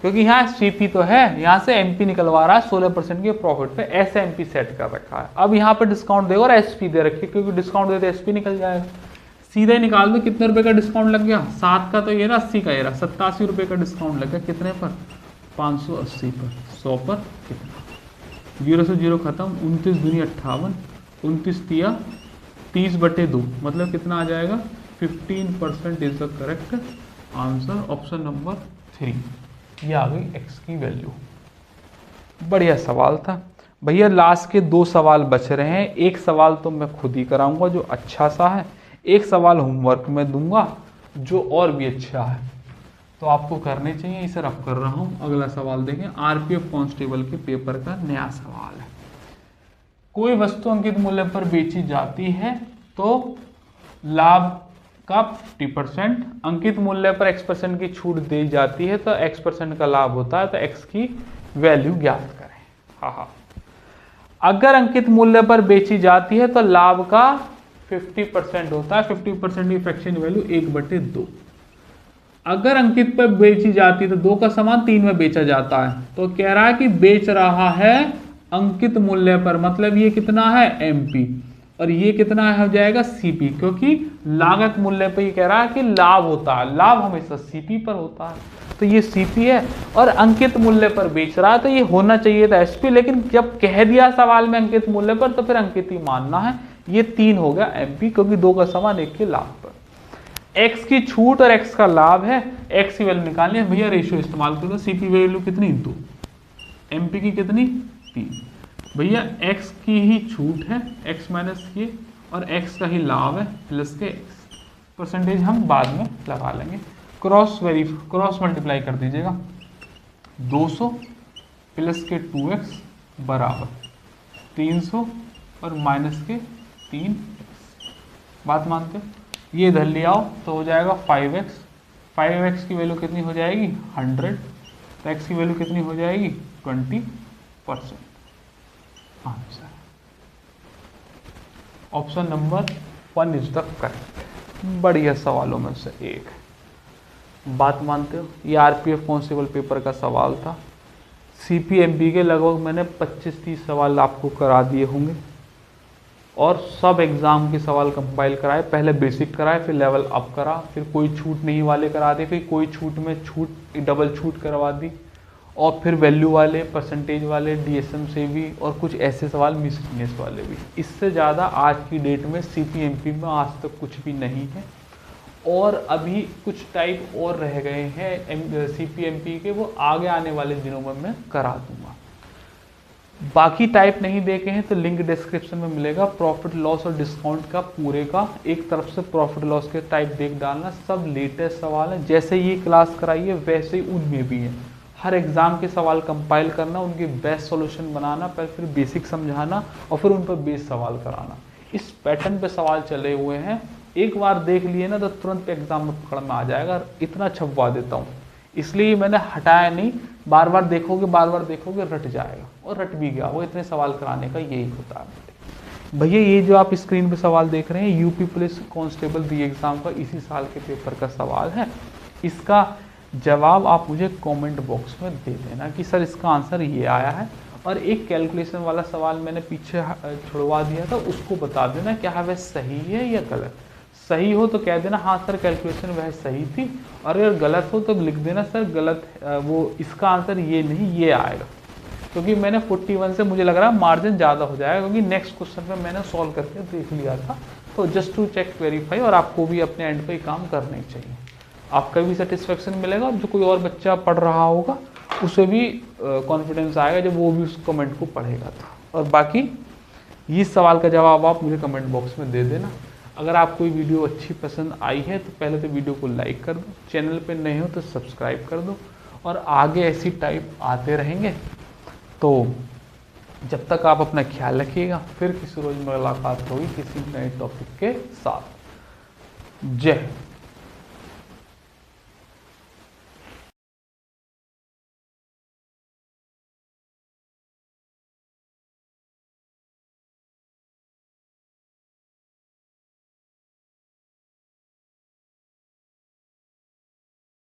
क्योंकि यहाँ CP तो है, यहाँ से MP निकलवा रहा है 16% के प्रॉफिट पे, ऐसे MP सेट कर रखा है। अब यहाँ पे डिस्काउंट देगा और SP दे रखी है, क्योंकि डिस्काउंट देते SP निकल जाएगा। सीधे निकाल दो कितने रुपए का डिस्काउंट लग गया, 7 का तो ये रहा, 80 का ये रहा, 87 रुपये का डिस्काउंट लग गया। कितने पर 580 पर, 100 पर कितना, 0 से 0 खत्म, 29 दूनी 58, 29 तिया 30/2, मतलब कितना आ जाएगा 15% is the correct answer, option number 3। ये आ गई X की वैल्यू। बढ़िया सवाल था भैया। लास्ट के 2 सवाल बच रहे हैं, एक सवाल तो मैं खुद ही कराऊंगा जो अच्छा सा है, एक सवाल होमवर्क में दूंगा जो और भी अच्छा है, तो आपको करने चाहिए। इसे रफ कर रहा हूं। अगला सवाल देखें, RPF कांस्टेबल के पेपर का नया सवाल है। कोई वस्तु अंकित मूल्य पर बेची जाती है तो लाभ का 50%, अंकित मूल्य पर X% की छूट दी जाती है तो X% का लाभ होता है, तो X की वैल्यू ज्ञात करें। हाँ, अगर अंकित मूल्य पर बेची जाती है तो लाभ का 50% होता है, 50% की फ्रैक्शन वैल्यू 1/2। अगर अंकित पर बेची जाती है तो 2 का सामान 3 में बेचा जाता है, तो कह रहा है कि बेच रहा है अंकित मूल्य पर, मतलब ये कितना है MP और ये कितना हो जाएगा CP, क्योंकि लागत मूल्य पर ये कह रहा है कि लाभ होता है, लाभ हमेशा CP पर होता है, तो ये CP है। और अंकित मूल्य पर बेच रहा है तो ये होना चाहिए था SP, लेकिन जब कह दिया सवाल में अंकित मूल्य पर तो फिर अंकित ही मानना है। ये 3 हो गया MP, क्योंकि 2 का सामान 1 के लाभ पर। X की छूट और X का लाभ है, X की वैल्यू निकालनी है भैया, रेशियो इस्तेमाल करो। CP वैल्यू कितनी 2, MP की कितनी 3। भैया X की ही छूट है, X माइनस ये, और X का ही लाभ है प्लस के X, परसेंटेज हम बाद में लगा लेंगे। क्रॉस मल्टीप्लाई कर दीजिएगा, 200 प्लस के 2x बराबर 300 और माइनस के 3x। बात मानते हो? ये इधर ले आओ तो हो जाएगा 5x, 5x की वैल्यू कितनी हो जाएगी 100, तो x की वैल्यू कितनी हो जाएगी 20%। Answer option number 1 is the correct. बढ़िया सवालों में से एक। बात मानते हो? ये RPF कांस्टेबल पेपर का सवाल था। CP MP के लगभग मैंने 25-30 सवाल आपको करा दिए होंगे और सब एग्जाम के सवाल कंपाइल कराए। पहले बेसिक कराए, फिर लेवल अप करा, फिर कोई छूट नहीं वाले करा दे, फिर कोई छूट में डबल छूट करवा दी, और फिर वैल्यू वाले, परसेंटेज वाले, DSM से भी, और कुछ ऐसे सवाल मिसलिनियस वाले भी। इससे ज़्यादा आज की डेट में CP MP में आज तक कुछ भी नहीं है, और अभी कुछ टाइप और रह गए हैं CP MP के, वो आगे आने वाले दिनों में मैं करा दूंगा। बाकी टाइप नहीं देखे हैं तो लिंक डिस्क्रिप्शन में मिलेगा, प्रॉफिट लॉस और डिस्काउंट का पूरे का एक तरफ से प्रॉफिट लॉस के टाइप देख डालना। सब लेटेस्ट सवाल है, जैसे ये क्लास कराई है वैसे ही उनमें भी है। हर एग्जाम के सवाल कंपाइल करना, उनके बेस्ट सॉल्यूशन बनाना, फिर बेसिक समझाना और फिर उन पर बेस्ड सवाल कराना। इस पैटर्न पे सवाल चले हुए हैं, एक बार देख लिए ना तो तुरंत एग्जाम में पकड़ में आ जाएगा। इतना छपवा देता हूँ, इसलिए मैंने हटाया नहीं। बार बार देखोगे रट जाएगा, और रट भी गया। वो इतने सवाल कराने का यही होता है। भैया ये जो आप स्क्रीन पे सवाल देख रहे हैं यूपी पुलिस कांस्टेबल री एग्जाम का इसी साल के पेपर का सवाल है। इसका जवाब आप मुझे कमेंट बॉक्स में दे देना कि सर इसका आंसर ये आया है। और एक कैलकुलेशन वाला सवाल मैंने पीछे छुड़वा दिया था, उसको बता देना क्या वह सही है या गलत। सही हो तो कह देना हाँ सर कैलकुलेशन वह सही थी, और अगर गलत हो तो लिख देना सर गलत, वो इसका आंसर ये नहीं ये आएगा। क्योंकि मैंने 41 से मुझे लग रहा है मार्जिन ज़्यादा हो जाएगा, क्योंकि नेक्स्ट क्वेश्चन में मैंने सॉल्व करके देख लिया था। तो जस्ट टू चेक वेरीफाई, और आपको भी अपने एंड पे काम करने चाहिए। आपका भी सेटिस्फेक्शन मिलेगा, और जो कोई और बच्चा पढ़ रहा होगा उसे भी कॉन्फिडेंस आएगा जब वो भी उस कमेंट को पढ़ेगा। तो और बाकी इस सवाल का जवाब आप मुझे कमेंट बॉक्स में दे देना। अगर आपको ये वीडियो अच्छी पसंद आई है तो पहले तो वीडियो को लाइक कर दो, चैनल पे नए हो तो सब्सक्राइब कर दो, और आगे ऐसी टाइप आते रहेंगे। तो जब तक आप अपना ख्याल रखिएगा, फिर किसी रोज मुलाकात होगी किसी नए टॉपिक के साथ। जय हिंद।